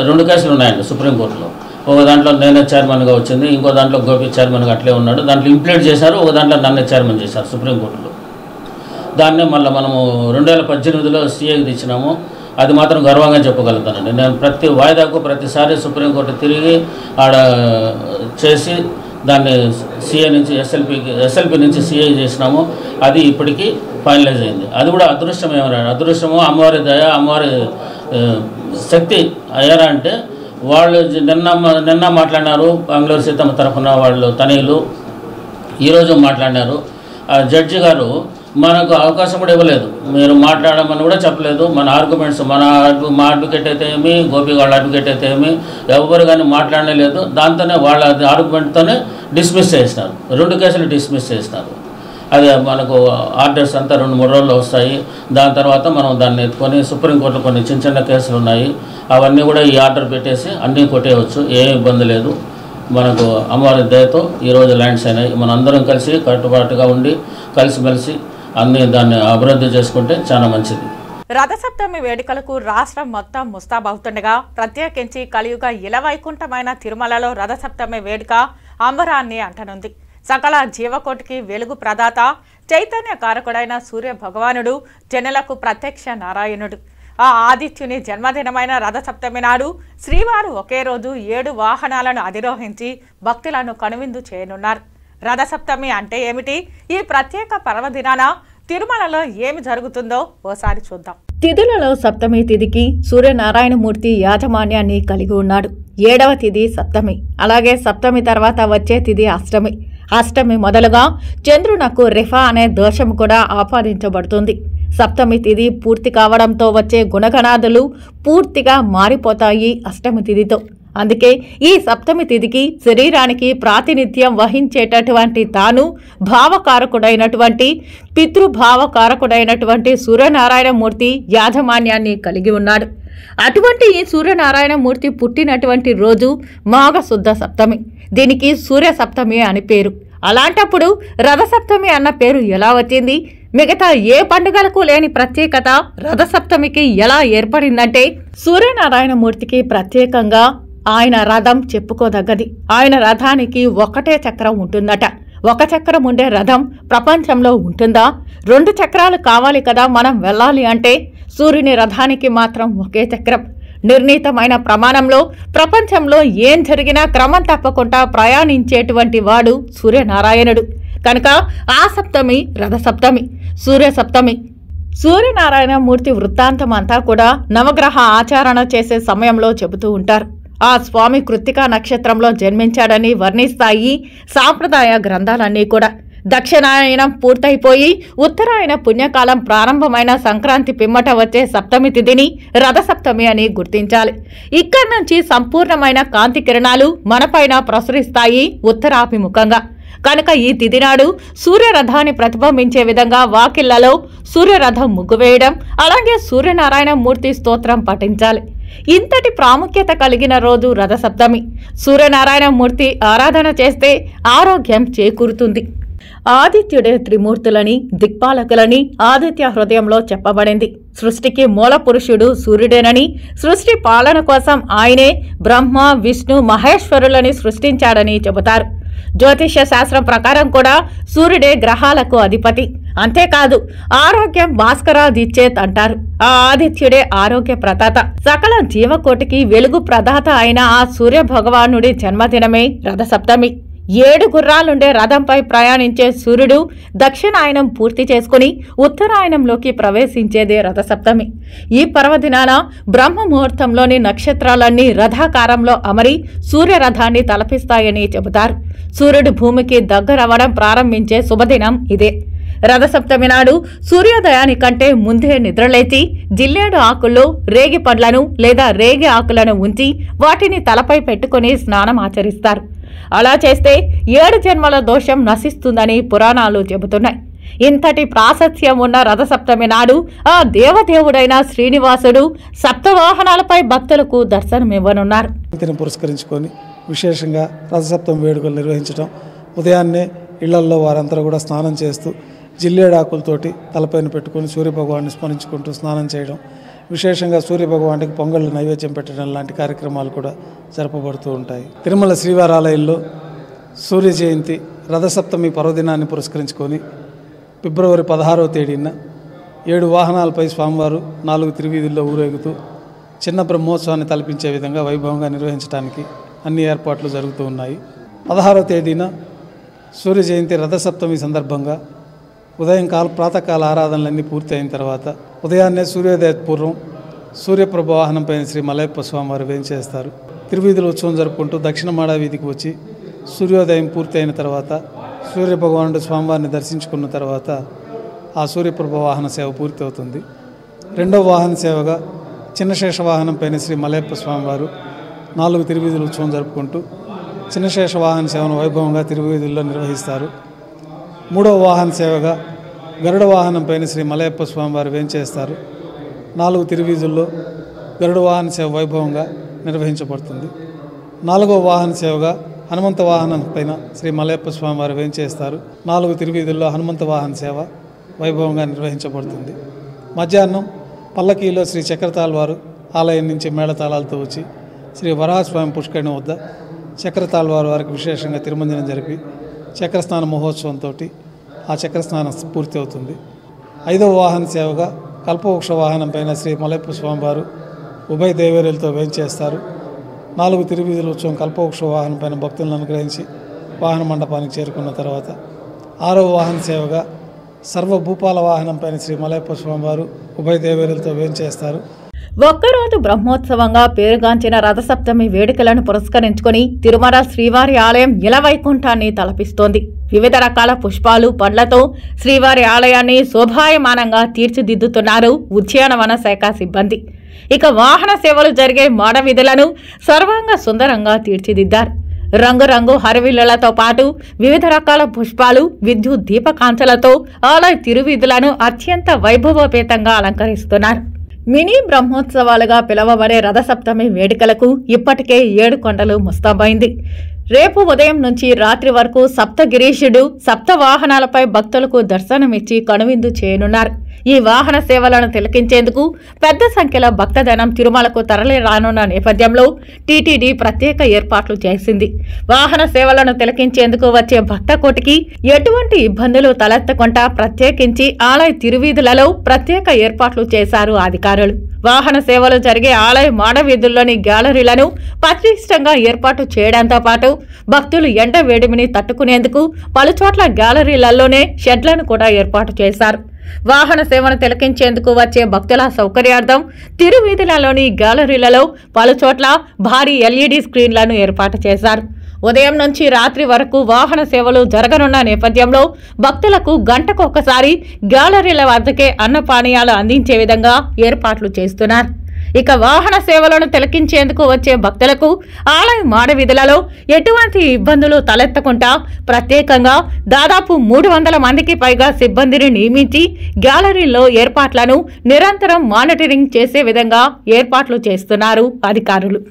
రెండు కేసులు ఉన్నాయండి సుప్రీంకోర్టులో. ఒక దాంట్లో నేనే చైర్మన్గా వచ్చింది, ఇంకో దాంట్లో గోపి చైర్మన్గా అట్లే ఉన్నాడు. దాంట్లో ఇంప్లీట్ చేశారు, ఒక దాంట్లో నన్నే చైర్మన్ చేశారు సుప్రీంకోర్టులో. దాన్నే మళ్ళీ మనము 2018లో సీఏకి తెచ్చినాము. అది మాత్రం గర్వంగా చెప్పగలుగుతానండి. నేను ప్రతి వాయిదాకు ప్రతిసారి సుప్రీంకోర్టు తిరిగి ఆడ చేసి దాన్ని సీఏ నుంచి ఎస్ఎల్పి నుంచి సీఏ చేసినాము. అది ఇప్పటికీ ఫైనలైజ్ అయింది. అది కూడా అదృష్టం ఏమన్నా, అదృష్టము అమ్మవారి దయ, అమ్మవారి శక్తి అయ్యారా అంటే వాళ్ళు నిన్న మాట్లాడినారు. బెంగళూరు సీతమ్మ తరఫున వాళ్ళు తనయులు ఈరోజు మాట్లాడినారు. జడ్జి గారు మనకు అవకాశం కూడా ఇవ్వలేదు, మీరు మాట్లాడమని కూడా చెప్పలేదు. మన ఆర్గ్యుమెంట్స్ మా అడ్వకేట్ అయితే ఏమి, గోపి వాళ్ళ అడ్వకేట్ అయితే ఏమి, ఎవరు కానీ మాట్లాడనే లేదు. దాంతోనే వాళ్ళ ఆర్గ్యుమెంట్తోనే డిస్మిస్ చేసినారు. 2 కేసులు డిస్మిస్ చేసినారు. అది మనకు ఆర్డర్స్ అంతా 2-3 రోజుల్లో వస్తాయి. దాని తర్వాత మనం దాన్ని ఎత్తుకొని సుప్రీంకోర్టులో కొన్ని చిన్న కేసులు ఉన్నాయి, అవన్నీ కూడా ఈ ఆర్డర్ పెట్టేసి అన్నీ కొట్టేయవచ్చు. ఏ ఇబ్బంది లేదు. మనకు అమ్మవారి దయతో ఈరోజు ల్యాండ్స్ అయినాయి. మన అందరం కలిసి కట్టుబాటుగా ఉండి కలిసిమెలిసి అన్నీ దాన్ని అభివృద్ధి చేసుకుంటే చాలా మంచిది. రథసప్తమి వేడుకలకు రాష్ట్రం మొత్తం ముస్తాబవుతుండగా ప్రత్యేకించి కలియుగ ఇలవైకుంఠమైన తిరుమలలో రథసప్తమి వేడుక అంబరాన్ని అంటనుంది. సకల జీవకోటికి వెలుగు ప్రదాత చైతన్య కారకుడైన సూర్య భగవానుడు జనులకు ప్రత్యక్ష నారాయణుడు. ఆ ఆదిత్యుని జన్మదినమైన రథసప్తమి నాడు శ్రీవారు ఒకే రోజు 7 వాహనాలను అధిరోహించి భక్తులను కనువిందు చేయనున్నారు. రథసప్తమి అంటే ఏమిటి? ఈ ప్రత్యేక పర్వదినాన తిరుమలలో ఏమి జరుగుతుందో ఓసారి చూద్దాం. తిథులలో సప్తమి తిథికి సూర్యనారాయణమూర్తి యాజమాన్యాన్ని కలిగి ఉన్నాడు. 7వ తిథి సప్తమి, అలాగే సప్తమి తర్వాత వచ్చే తిథి అష్టమి. అష్టమి మొదలుగా చంద్రునకు రిఫా అనే దోషం కూడా ఆపాదించబడుతుంది. సప్తమి తిథి పూర్తి కావడంతో వచ్చే గుణగణాదులు పూర్తిగా మారిపోతాయి అష్టమి తిథితో. అందుకే ఈ సప్తమి తిథికి శరీరానికి ప్రాతినిధ్యం వహించేటటువంటి తాను భావకారకుడైనటువంటి పితృభావకారకుడైనటువంటి సూర్యనారాయణమూర్తి యాజమాన్యాన్ని కలిగి ఉన్నాడు. అటువంటి ఈ సూర్యనారాయణమూర్తి పుట్టినటువంటి రోజు మాఘశుద్ధ సప్తమి. దీనికి సూర్య సప్తమి అని పేరు. అలాంటప్పుడు రథసప్తమి అన్న పేరు ఎలా వచ్చింది? మిగతా ఏ పండుగలకు లేని ప్రత్యేకత రథసప్తమికి ఎలా ఏర్పడిందంటే సూర్యనారాయణమూర్తికి ప్రత్యేకంగా ఆయన రథం చెప్పుకోదగ్గది. ఆయన రథానికి ఒకటే చక్రం ఉంటుందట. ఒక చక్రం ఉండే రథం ప్రపంచంలో ఉంటుందా? 2 చక్రాలు కావాలి కదా మనం వెళ్ళాలి అంటే. సూర్యుని రథానికి మాత్రం ఒకే చక్రం. నిర్ణీతమైన ప్రమాణంలో ప్రపంచంలో ఏం జరిగినా క్రమం తప్పకుండా ప్రయాణించేటువంటి వాడు సూర్యనారాయణుడు. కనుక ఆ సప్తమి రథసప్తమి, సూర్య సప్తమి. సూర్యనారాయణమూర్తి వృత్తాంతం అంతా కూడా నవగ్రహ ఆచరణ చేసే సమయంలో చెబుతూ ఉంటారు. ఆ స్వామి కృత్తికా నక్షత్రంలో జన్మించాడని వర్ణిస్తాయి సాంప్రదాయ గ్రంథాలన్నీ కూడా. దక్షిణాయనం పూర్తయిపోయి ఉత్తరాయణ పుణ్యకాలం ప్రారంభమైన సంక్రాంతి పిమ్మట వచ్చే సప్తమి తిథిని రథసప్తమి అని గుర్తించాలి. ఇక్కడి నుంచి సంపూర్ణమైన కాంతి కిరణాలు మనపైన ప్రసరిస్తాయి ఉత్తరాభిముఖంగా. కనుక ఈ తిథి నాడు సూర్యరథాన్ని ప్రతిబింబించే విధంగా వాకిళ్లలో సూర్యరథం ముగ్గువేయడం, అలాగే సూర్యనారాయణ మూర్తి స్తోత్రం పఠించాలి. ఇంతటి ప్రాముఖ్యత కలిగిన రోజు రథసప్తమి. సూర్యనారాయణ మూర్తి ఆరాధన చేస్తే ఆరోగ్యం చేకూరుతుంది. ఆదిత్యుడే త్రిమూర్తులని, దిక్పాలకులని ఆదిత్య హృదయంలో చెప్పబడింది. సృష్టికి మూల పురుషుడు సూర్యుడేనని, సృష్టి పాలన కోసం ఆయనే బ్రహ్మ, విష్ణు, మహేశ్వరులని సృష్టించాడని చెబుతారు. జ్యోతిష్య శాస్త్రం ప్రకారం కూడా సూర్యుడే గ్రహాలకు అధిపతి. అంతేకాదు ఆరోగ్యం భాస్కరాదిచ్చేత్ అంటారు. ఆ ఆదిత్యుడే ఆరోగ్య ప్రదాత, సకల జీవకోటికి వెలుగు ప్రదాత అయిన ఆ సూర్య భగవానుడి జన్మదినమే రథసప్తమి. 7 గుర్రాలుండే రథంపై ప్రయాణించే సూర్యుడు దక్షిణాయనం పూర్తి చేసుకుని ఉత్తరాయణంలోకి ప్రవేశించేదే రథసప్తమి. ఈ పర్వదినాన బ్రహ్మ ముహూర్తంలోని నక్షత్రాలన్నీ రథాకారంలో అమరి సూర్యరథాన్ని తలపిస్తాయని చెబుతారు. సూర్యుడు భూమికి దగ్గరవ్వడం ప్రారంభించే శుభదినం ఇదే. రథసప్తమి నాడు సూర్యోదయానికంటే ముందే నిద్రలేచి జిల్లేడు ఆకుల్లో రేగి పండ్లను లేదా రేగి ఆకులను ఉంచి వాటిని తలపై పెట్టుకుని స్నానం ఆచరిస్తారు. అలా చేస్తే 7 జన్మల దోషం నశిస్తుందని పురాణాలు చెబుతున్నాయి. ఇంతటి ప్రాశస్త్యం ఉన్న రథసప్తమి నాడు ఆ దేవదేవుడైన శ్రీనివాసుడు సప్తవాహనాలపై భక్తులకు దర్శనమివ్వనున్నారు. పురస్కరించుకొని విశేషంగా రథసప్తమి వేడుకలు నిర్వహించడం, ఉదయాన్నే ఇళ్లల్లో వారంతా కూడా స్నానం చేస్తూ జిల్లేడాకులతోటి తలపైన పెట్టుకొని సూర్యభగవాన్ని స్మరించుకుంటూ స్నానం చేయడం, విశేషంగా సూర్యభగవానికి పొంగళ్ళు నైవేద్యం పెట్టడం లాంటి కార్యక్రమాలు కూడా జరపబడుతూ ఉంటాయి. తిరుమల శ్రీవారి ఆలయంలో సూర్య జయంతి రథసప్తమి పర్వదినాన్ని పురస్కరించుకొని ఫిబ్రవరి 16వ తేదీన 7 వాహనాలపై స్వామివారు 4 తిరువీధుల్లో ఊరేగుతూ చిన్న బ్రహ్మోత్సవాన్ని తలపించే విధంగా వైభవంగా నిర్వహించడానికి అన్ని ఏర్పాట్లు జరుగుతూ ఉన్నాయి. 16వ తేదీన సూర్య జయంతి రథసప్తమి సందర్భంగా ఉదయం ప్రాతకాల ఆరాధనలన్నీ పూర్తి అయిన తర్వాత ఉదయాన్నే సూర్యోదయ పూర్వం సూర్యప్రభ వాహనంపై శ్రీ మలయప్ప స్వామివారు వేంచేస్తారు. తిరువీధుల ఉత్సవం జరుపుకుంటూ దక్షిణ మాడా వీధికి వచ్చి సూర్యోదయం పూర్తి అయిన తర్వాత సూర్యభగవానుడు స్వామివారిని దర్శించుకున్న తర్వాత ఆ సూర్యప్రభ వాహన సేవ పూర్తి అవుతుంది. రెండవ వాహన సేవగా చిన్నశేష వాహనంపైన శ్రీ మలయప్ప స్వామివారు 4 తిరువీధుల ఉత్సవం జరుపుకుంటూ చిన్నశేష వాహన సేవను వైభవంగా తిరువీధుల్లో నిర్వహిస్తారు. మూడవ వాహన సేవగా గరుడ వాహనంపైన శ్రీ మలయప్ప స్వామివారు వేంచేస్తారు. 4 తిరువీధుల్లో గరుడ వాహన సేవ వైభవంగా నిర్వహించబడుతుంది. 4వ వాహన సేవగా హనుమంత వాహనం పైన శ్రీ మలయప్ప స్వామివారు వేంచేస్తారు. 4 తిరువీధుల్లో హనుమంత వాహన సేవ వైభవంగా నిర్వహించబడుతుంది. మధ్యాహ్నం పల్లకీలో శ్రీ చక్రతాళ్వారు ఆలయం నుంచి మేళతాళాలతో వచ్చి శ్రీ వరాహస్వామి పుష్కరిణి వద్ద చక్రతాళ్వారు వారికి విశేషంగా తిరుమంజనం జరిపి చక్రస్నాన మహోత్సవంతో ఆ చక్రస్నానం పూర్తి అవుతుంది. 5వ వాహన సేవగా కల్పవృక్ష వాహనం పైన శ్రీ మలయప్ప స్వామివారు ఉభయ దేవేరులతో వేంచేస్తారు. 4 తిరువీధుల ఉత్సవం కల్పవృక్ష వాహనం పైన భక్తులను అనుగ్రహించి వాహన మండపానికి చేరుకున్న తర్వాత 6వ వాహన సేవగా సర్వభూపాల వాహనం పైన శ్రీ మలయప్ప స్వామివారు ఉభయ దేవేరులతో వేంచేస్తారు. ఒక్కరోజు బ్రహ్మోత్సవంగా పేరుగాంచిన రథసప్తమి వేడుకలను పురస్కరించుకుని తిరుమల శ్రీవారి ఆలయం ఇలవైకుంఠాన్ని తలపిస్తోంది. వివిధ రకాల పుష్పాలు, పండ్లతో శ్రీవారి ఆలయాన్ని శోభాయమానంగా తీర్చిదిద్దుతున్నారు ఉద్యానవన శాఖ సిబ్బంది. ఇక వాహన సేవలు జరిగే మాడవీధులను సర్వాంగ సుందరంగా తీర్చిదిద్దారు. రంగురంగు హరివిల్లులతో పాటు వివిధ రకాల పుష్పాలు, విద్యుత్ దీపకాంతలతో ఆలయ తిరువీధులను అత్యంత వైభవోపేతంగా అలంకరిస్తున్నారు. మినీ బ్రహ్మోత్సవాలుగా పిలువబడే రథసప్తమి వేడుకలకు ఇప్పటికే 7 కొండలు ముస్తాబైంది. రేపు ఉదయం నుంచి రాత్రి వరకు సప్తగిరీషుడు సప్తవాహనాలపై భక్తులకు దర్శనమిచ్చి కనువిందు చేయనున్నారు. ఈ వాహన సేవలను తిలకించేందుకు పెద్ద సంఖ్యలో భక్తజనం తిరుమలకు తరలి రానున్న నేపథ్యంలో టీటీడీ ప్రత్యేక ఏర్పాట్లు చేసింది. వాహన సేవలను తిలకించేందుకు వచ్చే భక్తకోటికి ఎటువంటి ఇబ్బందులు తలెత్తకుండా ప్రత్యేకించి ఆలయ తిరువీధులలో ప్రత్యేక ఏర్పాట్లు చేశారు అధికారులు. వాహన సేవలు జరిగే ఆలయ మాడవీధుల్లోని గ్యాలరీలను పటిష్టంగా ఏర్పాటు చేయడంతో పాటు భక్తులు ఎండ వేడిమిని తట్టుకునేందుకు పలుచోట్ల గ్యాలరీలలోనే షెడ్లను కూడా ఏర్పాటు చేశారు. వాహన సేవను తిలకించేందుకు వచ్చే భక్తుల సౌకర్యార్థం తిరువీధులలోని గ్యాలరీలలో పలుచోట్ల భారీ ఎల్ఈడీ స్క్రీన్లను ఏర్పాటు చేశారు. ఉదయం నుంచి రాత్రి వరకు వాహన సేవలు జరగనున్న నేపథ్యంలో భక్తులకు గంటకు ఒకసారి గ్యాలరీల వద్దకే అన్నపానీయాలు అందించే విధంగా ఏర్పాట్లు చేస్తున్నారు. ఇక వాహన సేవలను తిలకించేందుకు వచ్చే భక్తులకు ఆలయ మాడవీధులలో ఎటువంటి ఇబ్బందులు తలెత్తకుండా ప్రత్యేకంగా దాదాపు 300 మందికి పైగా సిబ్బందిని నియమించి గ్యాలరీల్లో ఏర్పాట్లను నిరంతరం మానిటరింగ్ చేసే విధంగా ఏర్పాట్లు చేస్తున్నారు అధికారులు.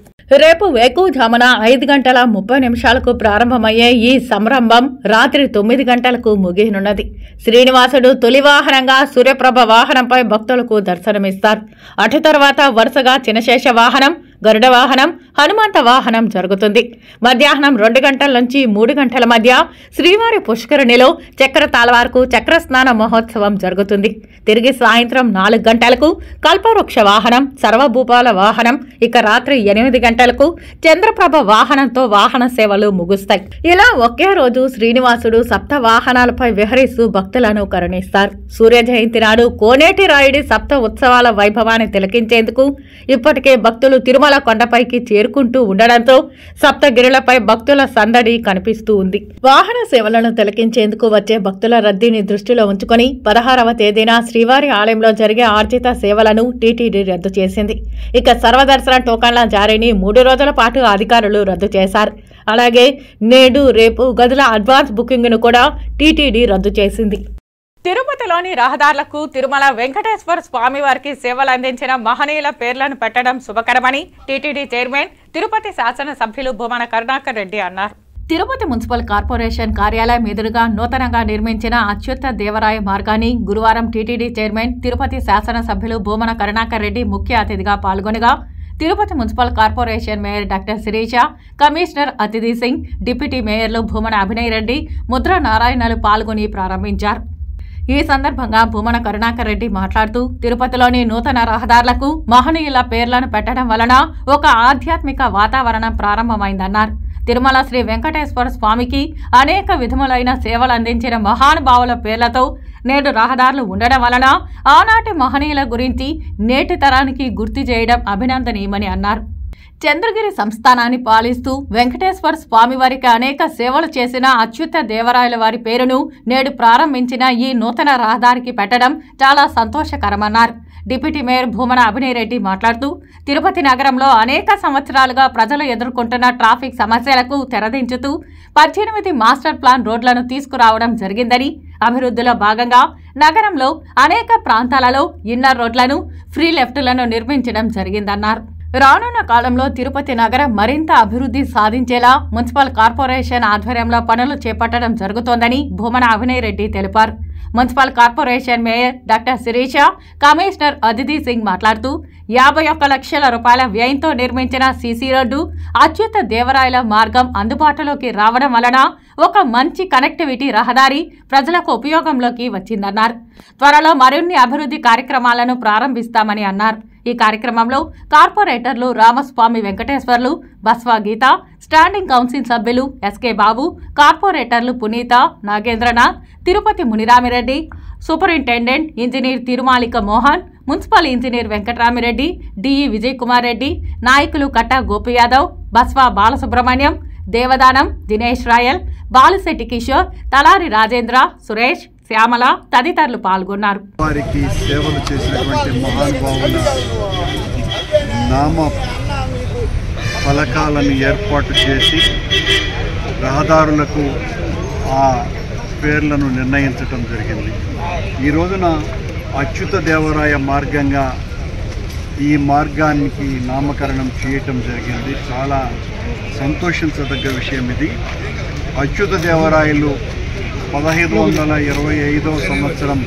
రేపు వేకువజామున 5:30 ప్రారంభమయ్యే ఈ సంరంభం రాత్రి 9 గంటలకు ముగియనున్నది. శ్రీనివాసుడు తొలి వాహనంగా సూర్యప్రభ వాహనంపై భక్తులకు దర్శనమిస్తారు. అటు తర్వాత వరుసగా చినశేష వాహనం, గరుడ వాహనం, హనుమంత వాహనం జరుగుతుంది. మధ్యాహ్నం 2 గంటల నుంచి 3 గంటల మధ్య శ్రీవారి పుష్కరిణిలో చక్రతాళ్వార్కు చక్రస్నాన మహోత్సవం జరుగుతుంది. తిరిగి సాయంత్రం 4 గంటలకు కల్పవృక్ష వాహనం, సర్వభూపాల వాహనం, ఇక రాత్రి 8 గంటలకు చంద్రప్రభ వాహనంతో వాహన సేవలు ముగుస్తాయి. ఇలా ఒకే రోజు శ్రీనివాసుడు సప్త వాహనాలపై విహరిస్తూ భక్తులను కరుణిస్తారు. సూర్య జయంతి నాడు కోనేటి రాయుడి సప్త ఉత్సవాల వైభవాన్ని తిలకించేందుకు ఇప్పటికే భక్తులు తిరుమల కొండపైకి చేరుకు చేరుకుంటూ ఉండడంతో సప్తగిరులపై భక్తుల సందడి కనిపిస్తూ ఉంది. వాహన సేవలను తిలకించేందుకు వచ్చే భక్తుల రద్దీని దృష్టిలో ఉంచుకొని 16వ తేదీన శ్రీవారి ఆలయంలో జరిగే ఆర్జిత సేవలను టీటీడీ రద్దు చేసింది. ఇక సర్వదర్శన టోకన్ల జారీని 3 రోజుల పాటు అధికారులు రద్దు చేశారు. అలాగే నేడు రేపు గదుల అడ్వాన్స్ బుకింగ్ను కూడా టీటీడీ రద్దు చేసింది. తిరుపతిలోని రహదారులకు తిరుమల వెంకటేశ్వర స్వామివారికి సేవలు అందించిన మహనీయుల పేర్లను పెట్టడం శుభకరమని టీటీడీ చైర్మన్ తిరుపతి శాసనసభ్యులు భూమన కరుణాకర్ రెడ్డి అన్నారు. తిరుపతి మున్సిపల్ కార్పొరేషన్ కార్యాలయం ఎదురుగా నూతనంగా నిర్మించిన అచ్యుత దేవరాయ మార్గాన్ని గురువారం టీటీడీ చైర్మన్ తిరుపతి శాసనసభ్యులు భూమన కరుణాకర్ రెడ్డి ముఖ్య అతిథిగా పాల్గొనగా Tirupati municipal corporation mayor doctor Sirisha, commissioner Aditi Singh, deputy మేయర్లు భూమన అభినయ్ రెడ్డి, ముద్ర నారాయణలు పాల్గొని ప్రారంభించారు. ఈ సందర్భంగా భూమన కరుణాకర్ రెడ్డి మాట్లాడుతూ తిరుపతిలోని నూతన రహదారులకు మహనీయుల పేర్లను పెట్టడం వలన ఒక ఆధ్యాత్మిక వాతావరణం ప్రారంభమైందన్నారు. తిరుమల శ్రీ వెంకటేశ్వర స్వామికి అనేక విధములైన సేవలు అందించిన మహానుభావుల పేర్లతో నేడు రహదారులు ఉండడం వలన ఆనాటి మహనీయుల గురించి నేటి తరానికి గుర్తు చేయడం అభినందనీయమని అన్నారు. చంద్రగిరి సంస్థానాన్ని పాలిస్తూ వెంకటేశ్వర స్వామివారికి అనేక సేవలు చేసిన అచ్యుత దేవరాయల వారి పేరును నేడు ప్రారంభించిన ఈ నూతన రహదారికి పెట్టడం చాలా సంతోషకరమన్నారు. డిప్యూటీ మేయర్ భూమన అభినయ్ రెడ్డి మాట్లాడుతూ తిరుపతి నగరంలో అనేక సంవత్సరాలుగా ప్రజలు ఎదుర్కొంటున్న ట్రాఫిక్ సమస్యలకు తెరదించుతూ 18 మాస్టర్ ప్లాన్ రోడ్లను తీసుకురావడం జరిగిందని, అభివృద్ధిలో భాగంగా నగరంలో అనేక ప్రాంతాలలో ఇన్నర్ రోడ్లను, ఫ్రీ లెఫ్టులను నిర్మించడం జరిగిందన్నారు. రానున్న కాలంలో తిరుపతి నగరం మరింత అభివృద్ధి సాధించేలా మున్సిపల్ కార్పొరేషన్ ఆధ్వర్యంలో పనులు చేపట్టడం జరుగుతోందని భూమన అభినయ్ రెడ్డి తెలిపారు. Municipal corporation mayor doctor Sirisha, commissioner Aditi Singh మాట్లాడుతూ 51 లక్షల రూపాయల వ్యయంతో నిర్మించిన సీసీ రోడ్డు, అచ్యుత దేవరాయల మార్గం అందుబాటులోకి రావడం వలన ఒక మంచి కనెక్టివిటీ రహదారి ప్రజలకు ఉపయోగంలోకి వచ్చిందన్నారు. త్వరలో మరిన్ని అభివృద్ధి కార్యక్రమాలను ప్రారంభిస్తామని అన్నారు. ఈ కార్యక్రమంలో కార్పొరేటర్లు రామస్వామి వెంకటేశ్వర్లు, బస్వా గీత, స్టాండింగ్ కౌన్సిల్ సభ్యులు ఎస్కే బాబు, కార్పొరేటర్లు Punitha, Nagendranath, Tirupati Muniramireddy, superintendent engineer Tirumalika Mohan, municipal engineer Venkatramireddy, DE Vijay Kumar Reddy, నాయకులు కట్ట గోపి యాదవ్, బస్వా బాలసుబ్రహ్మణ్యం, దేవదానం, దినేష్ రాయల్, బాలుశెట్టి కిషోర్, తలారి రాజేంద్ర, సురేష్, శ్యామల తదితరులు పాల్గొన్నారు. వారికి సేవలు చేసినటువంటి మహానుభావుల నామ ఫలకాలను ఏర్పాటు చేసి రహదారులకు ఆ పేర్లను నిర్ణయించడం జరిగింది. ఈ రోజున అచ్యుత దేవరాయ మార్గంగా ఈ మార్గానికి నామకరణం చేయటం జరిగింది. చాలా సంతోషించదగ్గ విషయం ఇది. అచ్యుత దేవరాయలు 1525వ సంవత్సరం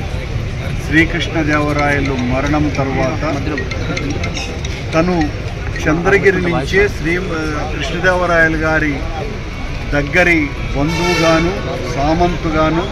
శ్రీకృష్ణదేవరాయలు మరణం తర్వాత తను చంద్రగిరి నుంచే కృష్ణదేవరాయలు గారి దగ్గరి బంధువుగాను సామంతుగాను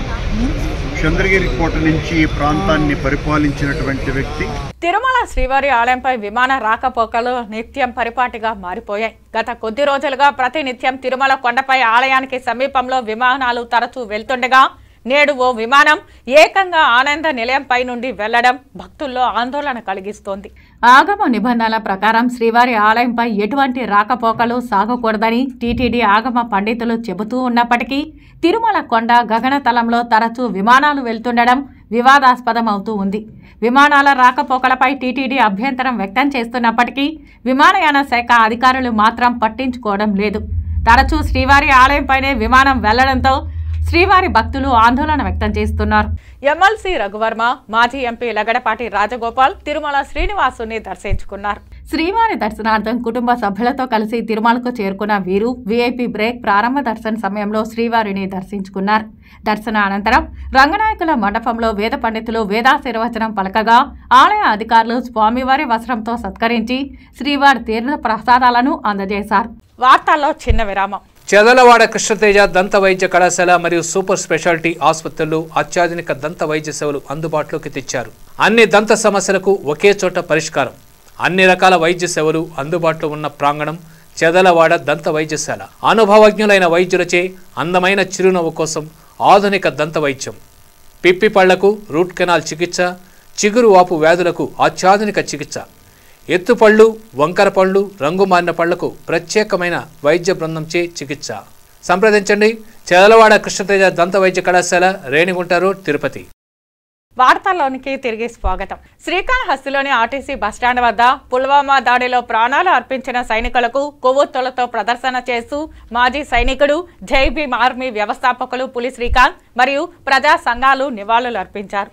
చంద్రగిరి కోట నుంచి ఈ ప్రాంతాన్ని పరిపాలించినటువంటి వ్యక్తి. తిరుమల శ్రీవారి ఆలయంపై విమాన రాకపోకలు నిత్యం పరిపాటిగా మారిపోయాయి. గత కొద్ది రోజులుగా ప్రతినిత్యం తిరుమల కొండపై ఆలయానికి సమీపంలో విమానాలు తరచూ వెళ్తుండగా నేడు ఓ విమానం ఏకంగా ఆనంద నిలయంపై నుండి వెళ్లడం భక్తుల్లో ఆందోళన కలిగిస్తోంది. ఆగమ నిబంధనల ప్రకారం శ్రీవారి ఆలయంపై ఎటువంటి రాకపోకలు సాగకూడదని టీటీడీ ఆగమ పండితులు చెబుతూ ఉన్నప్పటికీ తిరుమల కొండ గగనతలంలో తరచూ విమానాలు వెళ్తుండడం వివాదాస్పదమవుతూ ఉంది. విమానాల రాకపోకలపై టీటీడీ అభ్యంతరం వ్యక్తం చేస్తున్నప్పటికీ విమానయాన శాఖ అధికారులు మాత్రం పట్టించుకోవడం లేదు. తరచూ శ్రీవారి ఆలయంపైనే విమానం వెళ్లడంతో శ్రీవారి భక్తులు ఆందోళన వ్యక్తం చేస్తున్నారు. ఎమ్మెల్సీ రఘువర్మ, మాజీ ఎంపీ లగడపాటి రాజగోపాల్ తిరుమల శ్రీనివాసుని దర్శించుకున్నారు. శ్రీవారి దర్శనార్థం కుటుంబ సభ్యులతో కలిసి తిరుమలకు చేరుకున్న వీరు వీఐపీ బ్రేక్ ప్రారంభ దర్శన సమయంలో శ్రీవారిని దర్శించుకున్నారు. దర్శన అనంతరం రంగనాయకుల మండపంలో వేద పండితులు వేదాశీర్వచనం పలకగా ఆలయ అధికారులు స్వామివారి వస్త్రంతో సత్కరించి శ్రీవారి తీర్థ ప్రసాదాలను అందజేశారు. వార్తల్లో చిన్న విరామం. చెదలవాడ కృష్ణతేజ దంత వైద్య కళాశాల మరియు సూపర్ స్పెషాలిటీ ఆసుపత్రుల్లో అత్యాధునిక దంత వైద్య సేవలు అందుబాటులోకి తెచ్చారు. అన్ని దంత సమస్యలకు ఒకే చోట పరిష్కారం. అన్ని రకాల వైద్య సేవలు అందుబాటులో ఉన్న ప్రాంగణం చెదలవాడ దంత వైద్యశాల. అనుభవజ్ఞులైన వైద్యులచే అందమైన చిరునవ్వు కోసం ఆధునిక దంత వైద్యం, పిప్పి పళ్లకు రూట్ కెనాల్ చికిత్స, చిగురు వాపు వ్యాధులకు అత్యాధునిక చికిత్స, ఎత్తుపళ్ళు, వంకర పళ్ళు, రంగు మారిన పళ్లకు ప్రత్యేకమైన వైద్య బృందంచే చికిత్స. సంప్రదించండి చెదలవాడ కృష్ణతేజ దంత వైద్య కళాశాల, రేణిగుంట రోడ్, తిరుపతి. వార్తల్లోనికి తిరిగి స్వాగతం. శ్రీకాళహస్తిలోని ఆర్టీసీ బస్టాండ్ వద్ద పుల్వామా దాడిలో ప్రాణాలు అర్పించిన సైనికులకు కొవ్వొత్తులతో ప్రదర్శన చేస్తూ మాజీ సైనికుడు, జై భీమ్ ఆర్మీ వ్యవస్థాపకులు పులి శ్రీకాంత్ మరియు ప్రజా సంఘాలు నివాళులు అర్పించారు.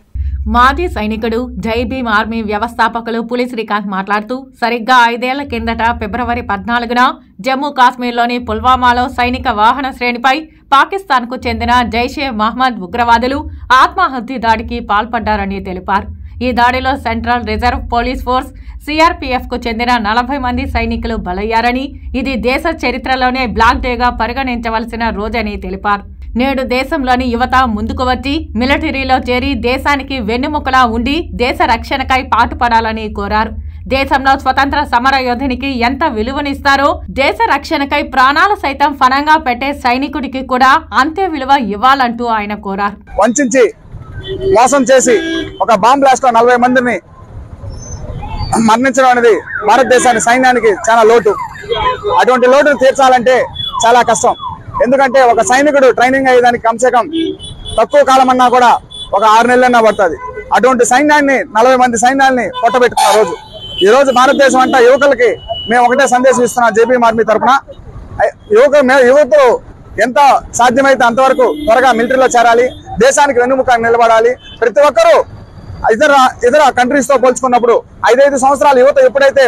మాజీ సైనికుడు, జై భీమ్ ఆర్మీ వ్యవస్థాపకులు పులి శ్రీకాంత్ మాట్లాడుతూ సరిగ్గా 5 ఏళ్ల కిందట ఫిబ్రవరి 14న జమ్మూ కాశ్మీర్లోని పుల్వామాలో సైనిక వాహన శ్రేణిపై పాకిస్తాన్కు చెందిన జైషే మహ్మద్ ఉగ్రవాదులు ఆత్మాహుతి దాడికి పాల్పడ్డారని తెలిపారు. ఈ దాడిలో సెంట్రల్ రిజర్వ్ పోలీస్ ఫోర్స్ సిఆర్పీఎఫ్కు చెందిన 40 మంది సైనికులు బలయ్యారని, ఇది దేశ చరిత్రలోనే బ్లాక్ డేగా పరిగణించవలసిన రోజని తెలిపారు. నేడు దేశంలోని యువత ముందుకు వచ్చి మిలిటరీలో చేరి దేశానికి వెన్నెముకలా ఉండి దేశ రక్షణకై పాటుపడాలని కోరారు. దేశంలో స్వతంత్ర సమర యోధునికి ఎంత విలువనిస్తారో దేశ రక్షణకై ప్రాణాలు సైతం ఫణంగా పెట్టే సైనికుడికి కూడా అంతే విలువ ఇవ్వాలంటూ ఆయన కోరారు. వంచి మోసం చేసి ఒక బాంబ్ బ్లాస్ట్ లో 40 మందిని మరణించడం అనేది భారతదేశానికి సైన్యానికి చాలా లోటు. అటువంటి లోటును తీర్చాలంటే చాలా కష్టం. ఎందుకంటే ఒక సైనికుడు ట్రైనింగ్ అయ్యేదానికి కమ్సే కమ్ తక్కువ కాలం అన్నా కూడా ఒక 6 నెలలన్నా పడుతుంది. అటువంటి సైన్యాన్ని 40 మంది సైన్యాన్ని పొట్టబెట్టుకున్న రోజు ఈ రోజు. భారతదేశం అంతా యువకులకి మేము ఒకటే సందేశం ఇస్తున్నాం జై భీమ్ ఆర్మీ తరఫున. యువతులు ఎంత సాధ్యమైతే అంతవరకు త్వరగా మిలిటరీలో చేరాలి, దేశానికి వెన్నుముక నిలబడాలి. ప్రతి ఒక్కరూ ఇతర కంట్రీస్ తో పోల్చుకున్నప్పుడు 5 సంవత్సరాల యువత ఎప్పుడైతే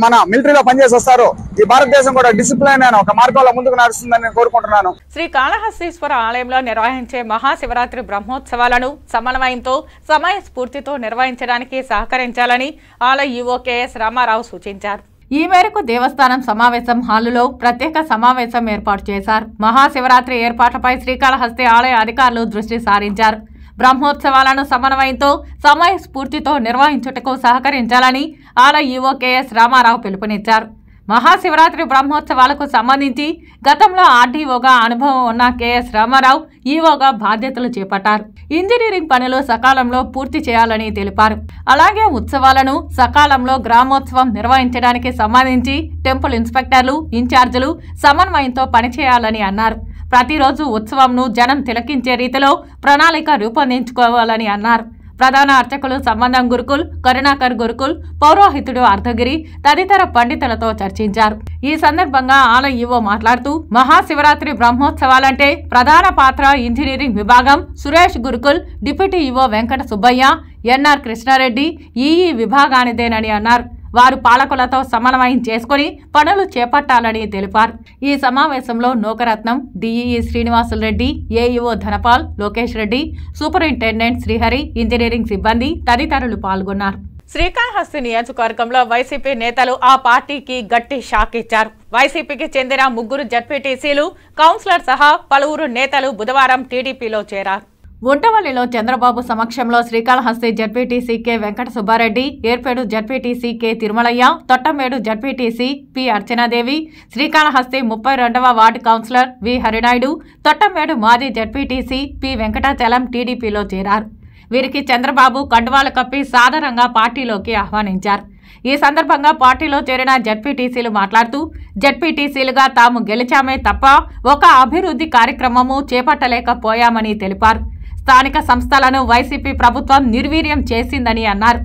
మన మిలిటరీలో పనిచేసి వస్తారో ఈ భారతదేశం కూడా డిసిప్లైన్ అయిన ఒక మార్గంలో ముందుకు నడుస్తుందని నేను కోరుకుంటున్నాను. శ్రీ కాళహస్తీశ్వర ఆలయంలో నిర్వహించే మహాశివరాత్రి బ్రహ్మోత్సవాలను సమన్వయంతో సమయ స్ఫూర్తితో నిర్వహించడానికి సహకరించాలని ఆలయ ఈవో కెఎస్ రామారావు సూచించారు. ఈ మేరకు దేవస్థానం సమావేశం హాలులో ప్రత్యేక సమావేశం ఏర్పాటు చేశారు. మహాశివరాత్రి ఏర్పాట్లపై శ్రీకాళహస్తి ఆలయ అధికారులు దృష్టి సారించారు. బ్రహ్మోత్సవాలను సమన్వయంతో సమయ స్ఫూర్తితో నిర్వహించుటకు సహకరించాలని ఆలయ ఈవో కెఎస్ రామారావు పిలుపునిచ్చారు. మహాశివరాత్రి బ్రహ్మోత్సవాలకు సంబంధించి గతంలో ఆర్డీఓగా అనుభవం ఉన్న కెఎస్ రామారావు ఈవోగా బాధ్యతలు చేపట్టారు. ఇంజనీరింగ్ పనులు సకాలంలో పూర్తి చేయాలని తెలిపారు. అలాగే ఉత్సవాలను సకాలంలో గ్రామోత్సవం నిర్వహించడానికి సంబంధించి టెంపుల్ ఇన్స్పెక్టర్లు, ఇన్ఛార్జీలు సమన్వయంతో పనిచేయాలని అన్నారు. ప్రతిరోజు ఉత్సవంను జనం తిలకించే రీతిలో ప్రణాళిక రూపొందించుకోవాలని అన్నారు. ప్రధాన అర్చకులు సంబంధం గురుకుల్, కరుణాకర్ గురుకుల్, పౌరోహితుడు అర్ధగిరి తదితర పండితులతో చర్చించారు. ఈ సందర్భంగా ఆలయ ఈవో మాట్లాడుతూ మహాశివరాత్రి బ్రహ్మోత్సవాలంటే ప్రధాన పాత్ర ఇంజనీరింగ్ విభాగం Suresh Gurukul, deputy EO Venkata Subbaiah, NR Krishnareddy EE విభాగానిదేనని అన్నారు. వారు పాలకులతో సమన్వయం చేసుకుని పనులు చేపట్టాలని తెలిపారు. ఈ సమావేశంలో Nookaratnam, DEE Srinivasulu Reddy, AEO Dhanpal, Lokesh Reddy, superintendent Srihari, engineering సిబ్బంది తదితరులు పాల్గొన్నారు. శ్రీకాళహస్తి నియోజకవర్గంలో వైసీపీ నేతలు ఆ పార్టీకి గట్టి షాక్ ఇచ్చారు. వైసీపీకి చెందిన 3 జడ్పీటీసీలు, కౌన్సిలర్ సహా పలువురు నేతలు బుధవారం టీడీపీలో చేరారు. ఉండవల్లిలో చంద్రబాబు సమక్షంలో Srikalahasti ZPTC K Venkata Subbareddy, Yerpedu ZPTC K Tirumalaiah, Thottambedu ZPTC P Archanadevi, Srikalahasti 32వ ward councillor V Harinaidu, Thottambedu మాజీ జడ్పీటీసీ పి వెంకటాచలం టీడీపీలో చేరారు. వీరికి చంద్రబాబు కండువాలు కప్పి సాధారణంగా పార్టీలోకి ఆహ్వానించారు. ఈ సందర్భంగా పార్టీలో చేరిన జడ్పీటీసీలు మాట్లాడుతూ జడ్పీటీసీలుగా తాము గెలిచామే తప్ప ఒక అభివృద్ధి కార్యక్రమము చేపట్టలేకపోయామని తెలిపారు. స్థానిక సంస్థలను వైసీపీ ప్రభుత్వం నిర్వీర్యం చేసిందని అన్నారు.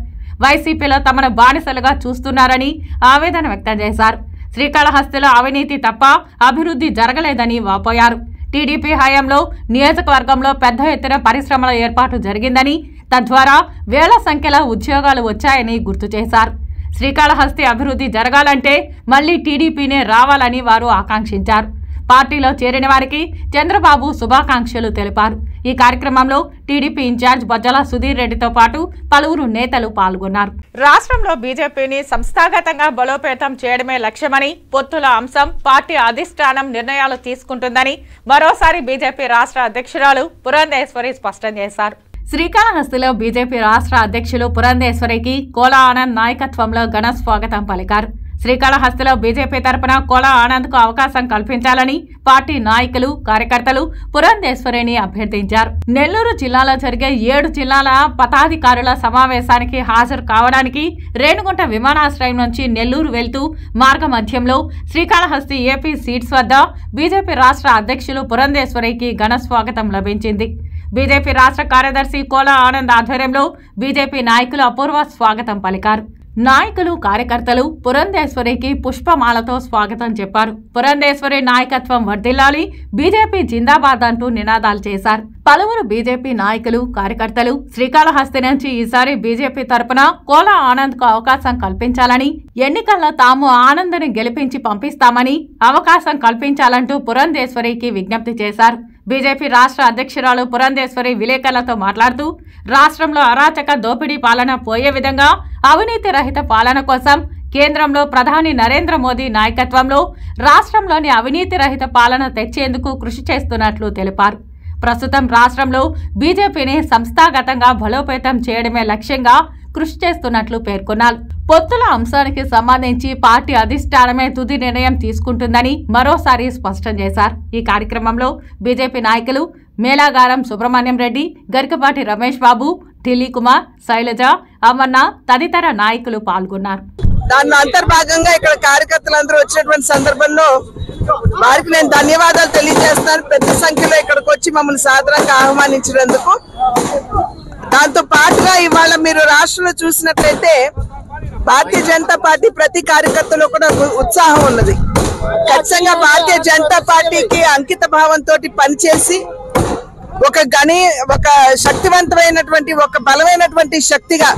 వైసీపీలో తమను బానిసలుగా చూస్తున్నారని ఆవేదన వ్యక్తం చేశారు. శ్రీకాళహస్తిలో అవినీతి తప్ప అభివృద్ధి జరగలేదని వాపోయారు. టీడీపీ హయాంలో నియోజకవర్గంలో పెద్ద ఎత్తున పరిశ్రమల ఏర్పాటు జరిగిందని, తద్వారా వేల సంఖ్యలో ఉద్యోగాలు వచ్చాయని గుర్తు చేశారు. శ్రీకాళహస్తి అభివృద్ధి జరగాలంటే మళ్లీ టీడీపీనే రావాలని వారు ఆకాంక్షించారు. పార్టీలో చేరిన వారికి చంద్రబాబు శుభాకాంక్షలు తెలిపారు. ఈ కార్యక్రమంలో టీడీపీ ఇన్ఛార్జ్ బొజ్జల సుధీర్ రెడ్డితో పాటు పలువురు నేతలు పాల్గొన్నారు. రాష్ట్రంలో బీజేపీని సంస్థాగతంగా బలోపేతం చేయడమే లక్ష్యమని, పొత్తుల అంశం పార్టీ అధిష్టానం నిర్ణయాలు తీసుకుంటుందని మరోసారి బీజేపీ రాష్ట్ర అధ్యక్షురాలు పురంధేశ్వరి స్పష్టం చేశారు. శ్రీకాళహస్తిలో బీజేపీ రాష్ట్ర అధ్యక్షులు పురంధేశ్వరికి కోలా ఆనంద్ నాయకత్వంలో ఘన స్వాగతం పలికారు. శ్రీకాళహస్తిలో బీజేపీ తరపున కోల ఆనంద్కు అవకాశం కల్పించాలని పార్టీ నాయకులు కార్యకర్తలు పురంధేశ్వరిని అభ్యర్థించారు. నెల్లూరు జిల్లాలో జరిగే 7 జిల్లాల పదాధికారుల సమావేశానికి హాజరు కావడానికి రేణుగుంట విమానాశ్రయం నుంచి నెల్లూరు వెళ్తూ మార్గ మధ్యంలో శ్రీకాళహస్తి ఏపీ సీట్స్ వద్ద బీజేపీ రాష్ట్ర అధ్యక్షులు పురంధేశ్వరికి ఘన స్వాగతం లభించింది. బీజేపీ రాష్ట్ర కార్యదర్శి కోల ఆనంద్ ఆధ్వర్యంలో బీజేపీ నాయకులు అపూర్వ స్వాగతం పలికారు. నాయకులు కార్యకర్తలు పురంధేశ్వరికి పుష్పమాలతో స్వాగతం చెప్పారు. పురంధేశ్వరి నాయకత్వం వర్ధిల్లాలి, బీజేపీ జిందాబాద్ అంటూ నినాదాలు చేశారు. పలువురు బీజేపీ నాయకులు కార్యకర్తలు శ్రీకాళహస్తి నుంచి ఈసారి బీజేపీ తరపున కోల ఆనంద్కు అవకాశం కల్పించాలని, ఎన్నికల్లో తాము ఆనంద్ని గెలిపించి పంపిస్తామని అవకాశం కల్పించాలంటూ పురంధేశ్వరికి విజ్ఞప్తి చేశారు. బీజేపీ రాష్ట్ర అధ్యక్షురాలు పురంధేశ్వరి విలేకరులతో మాట్లాడుతూ రాష్ట్రంలో అరాచక దోపిడీ పాలన పోయే విధంగా అవినీతి రహిత పాలన కోసం కేంద్రంలో ప్రధాని నరేంద్ర మోదీ నాయకత్వంలో రాష్ట్రంలోని అవినీతి రహిత పాలన తెచ్చేందుకు కృషి చేస్తున్నట్లు తెలిపారు. ప్రస్తుతం రాష్ట్రంలో బీజేపీని సంస్థాగతంగా బలోపేతం చేయడమే లక్ష్యంగా కృషి చేస్తున్నట్లు పేర్కొన్నారు. పొత్తుల అంశానికి సంబంధించి పార్టీ అధిష్టానమే తుది నిర్ణయం తీసుకుంటుందని మరోసారి స్పష్టం చేశారు. ఈ కార్యక్రమంలో బీజేపీ నాయకులు మేళాగారం సుబ్రహ్మణ్యం రెడ్డి, గరికపాటి రమేష్ బాబు, ఢిల్లీ కుమార్, శైలజ, అమర్న తదితర నాయకులు పాల్గొన్నారు. దాని అంతర్భాగంగా ఇక్కడ కార్యకర్తలందరూ వచ్చినటువంటి సందర్భంలో వారికి నేను ధన్యవాదాలు తెలియజేస్తున్నాను. పెద్ద సంఖ్యలో ఇక్కడికి వచ్చి మమ్మల్ని సాదరంగా ఆహ్వానించినందుకు. దాంతో పాటుగా ఇవాళ మీరు రాష్ట్రంలో చూసినట్లయితే భారతీయ జనతా పార్టీ ప్రతి కార్యకర్తలో కూడా ఉత్సాహం ఉన్నది. ఖచ్చితంగా భారతీయ జనతా పార్టీకి అంకిత భావంతో పనిచేసి ఒక శక్తివంతమైనటువంటి ఒక బలమైనటువంటి శక్తిగా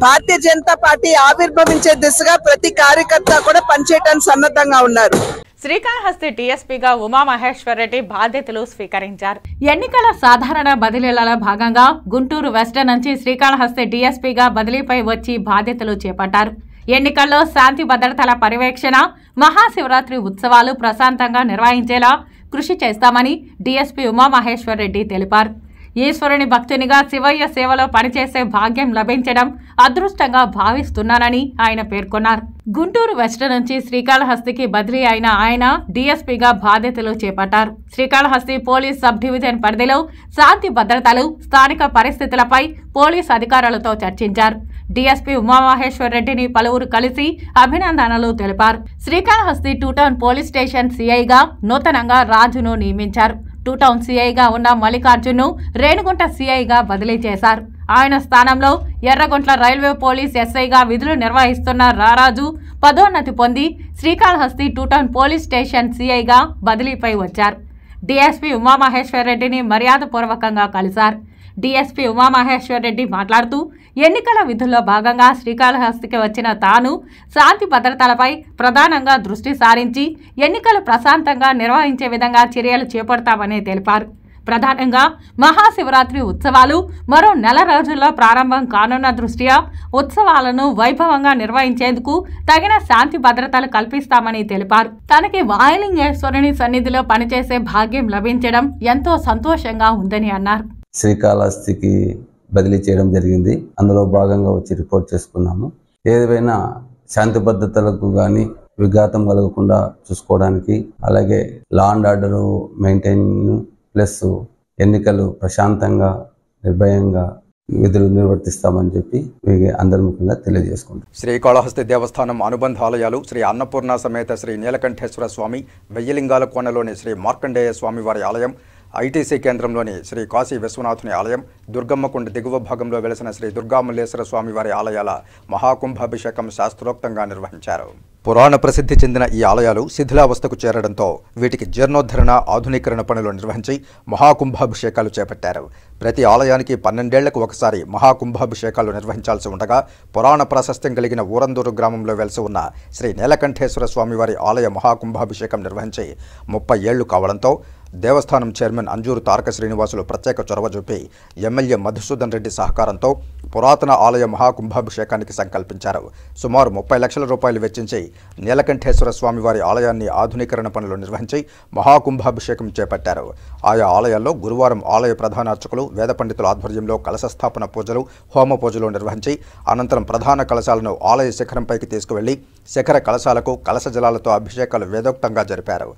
భారతీయ జనతా పార్టీ ఆవిర్భవించే దిశగా ప్రతి కార్యకర్త కూడా పనిచేయడానికి సన్నద్ధంగా ఉన్నారు. శ్రీకాళహస్తి టీఎస్పీగా ఉమామహేశ్వర్ రెడ్డి బాధ్యతలు స్వీకరించారు. ఎన్నికల సాధారణ బదిలీలలో భాగంగా గుంటూరు వెస్ట్ నుంచి శ్రీకాళహస్తి డీఎస్పీగా బదిలీపై వచ్చి బాధ్యతలు చేపట్టారు. ఎన్నికల్లో శాంతి భద్రతల పర్యవేక్షణ, మహాశివరాత్రి ఉత్సవాలు ప్రశాంతంగా నిర్వహించేలా కృషి చేస్తామని డీఎస్పీ ఉమామహేశ్వర్ రెడ్డి తెలిపారు. ఈశ్వరుని భక్తునిగా శివయ్య సేవలో పనిచేసే భాగ్యం లభించడం అదృష్టంగా భావిస్తున్నానని ఆయన పేర్కొన్నారు. గుంటూరు వెస్ట్ నుంచి శ్రీకాళహస్తికి బదిలీ అయిన ఆయన డీఎస్పీగా బాధ్యతలు చేపట్టారు. శ్రీకాళహస్తి పోలీస్ సబ్ డివిజన్ పరిధిలో శాంతి భద్రతలు, స్థానిక పరిస్థితులపై పోలీస్ అధికారులతో చర్చించారు. డీఎస్పీ ఉమామహేశ్వర్ రెడ్డిని పలువురు కలిసి అభినందనలు తెలిపారు. శ్రీకాళహస్తి 2 టౌన్ పోలీస్ స్టేషన్ సిఐగా నూతనంగా రాజును నియమించారు. 2 టౌన్ సిఐగా ఉన్న మల్లికార్జున్ను రేణుగుంట సిఐగా బదిలీ చేశారు. ఆయన స్థానంలో ఎర్రగుంట్ల రైల్వే పోలీస్ ఎస్ఐగా విధులు నిర్వహిస్తున్న రారాజు పదోన్నతి పొంది శ్రీకాళహస్తి 2 టౌన్ పోలీస్ స్టేషన్ సిఐగా బదిలీపై వచ్చారు. డీఎస్పీ ఉమామహేశ్వర్ రెడ్డిని మర్యాదపూర్వకంగా కలిశారు. డీఎస్పీ ఉమామహేశ్వర్ రెడ్డి మాట్లాడుతూ ఎన్నికల విధుల్లో భాగంగా శ్రీకాళహస్తికి వచ్చిన తాను శాంతి భద్రతలపై ప్రధానంగా దృష్టి సారించి ఎన్నికలు ప్రశాంతంగా నిర్వహించే విధంగా చర్యలు చేపడతామని తెలిపారు. ప్రధానంగా మహాశివరాత్రి ఉత్సవాలు మరో 1 నెల రోజుల్లో ప్రారంభం కానున్న దృష్ట్యా ఉత్సవాలను వైభవంగా నిర్వహించేందుకు తగిన శాంతి భద్రతలు కల్పిస్తామని తెలిపారు. తనకి వాయులింగేశ్వరుని సన్నిధిలో పనిచేసే భాగ్యం లభించడం ఎంతో సంతోషంగా ఉందని అన్నారు. శ్రీకాళహస్తికి బదిలీ చేయడం జరిగింది. అందులో భాగంగా వచ్చి రిపోర్ట్ చేసుకున్నాము. ఏదైనా శాంతి భద్రతలకు కానీ విఘాతం కలగకుండా చూసుకోవడానికి, అలాగే law and order maintain plus ఎన్నికలు ప్రశాంతంగా నిర్భయంగా విధులు నిర్వర్తిస్తామని చెప్పి అందరి ముఖ్యంగా తెలియజేసుకుంటాం. శ్రీకాళహస్తి దేవస్థానం అనుబంధ ఆలయాలు శ్రీ అన్నపూర్ణ సమేత శ్రీ నీలకంఠేశ్వర స్వామి, వెయ్యిలింగాల కోనలోని శ్రీ మార్కండేయ స్వామివారి ఆలయం, ఐటీసీ కేంద్రంలోని శ్రీ కాశీ విశ్వనాథుని ఆలయం, దుర్గమ్మకుండ దిగువ భాగంలో వెలసిన శ్రీ దుర్గామల్లేశ్వర స్వామివారి ఆలయాల మహాకుంభాభిషేకం శాస్త్రోక్తంగా నిర్వహించారు. పురాణ ప్రసిద్ధి చెందిన ఈ ఆలయాలు శిథిలావస్థకు చేరడంతో వీటికి జీర్ణోద్ధరణ, ఆధునీకరణ పనులు నిర్వహించి మహాకుంభాభిషేకాలు చేపట్టారు. ప్రతి ఆలయానికి 12 ఏళ్లకు ఒకసారి మహాకుంభాభిషేకాలు నిర్వహించాల్సి ఉండగా పురాణ ప్రాశస్త్యం కలిగిన ఊరందూరు గ్రామంలో వెలసి ఉన్న శ్రీ నీలకంఠేశ్వర స్వామివారి ఆలయ మహాకుంభాభిషేకం నిర్వహించి 30 ఏళ్లు కావడంతో దేవస్థానం చైర్మన్ అంజూరు తారక శ్రీనివాసులు ప్రత్యేక చొరవ చూపి ఎమ్మెల్యే మధుసూదన్ రెడ్డి సహకారంతో పురాతన ఆలయ మహాకుంభాభిషేకానికి సంకల్పించారు. సుమారు 30 లక్షల రూపాయలు వెచ్చించి నీలకంఠేశ్వర స్వామివారి ఆలయాన్ని ఆధునీకరణ పనులు నిర్వహించి మహాకుంభాభిషేకం చేపట్టారు. ఆయా ఆలయాల్లో గురువారం ఆలయ ప్రధాన అర్చకులు వేద పండితుల ఆధ్వర్యంలో కలశ స్థాపన పూజలు, హోమ పూజలు నిర్వహించి అనంతరం ప్రధాన కలశాలను ఆలయ శిఖరంపైకి తీసుకువెళ్లి శిఖర కలశాలకు కలశ జలాలతో అభిషేకాలు వేదోక్తంగా జరిపారు.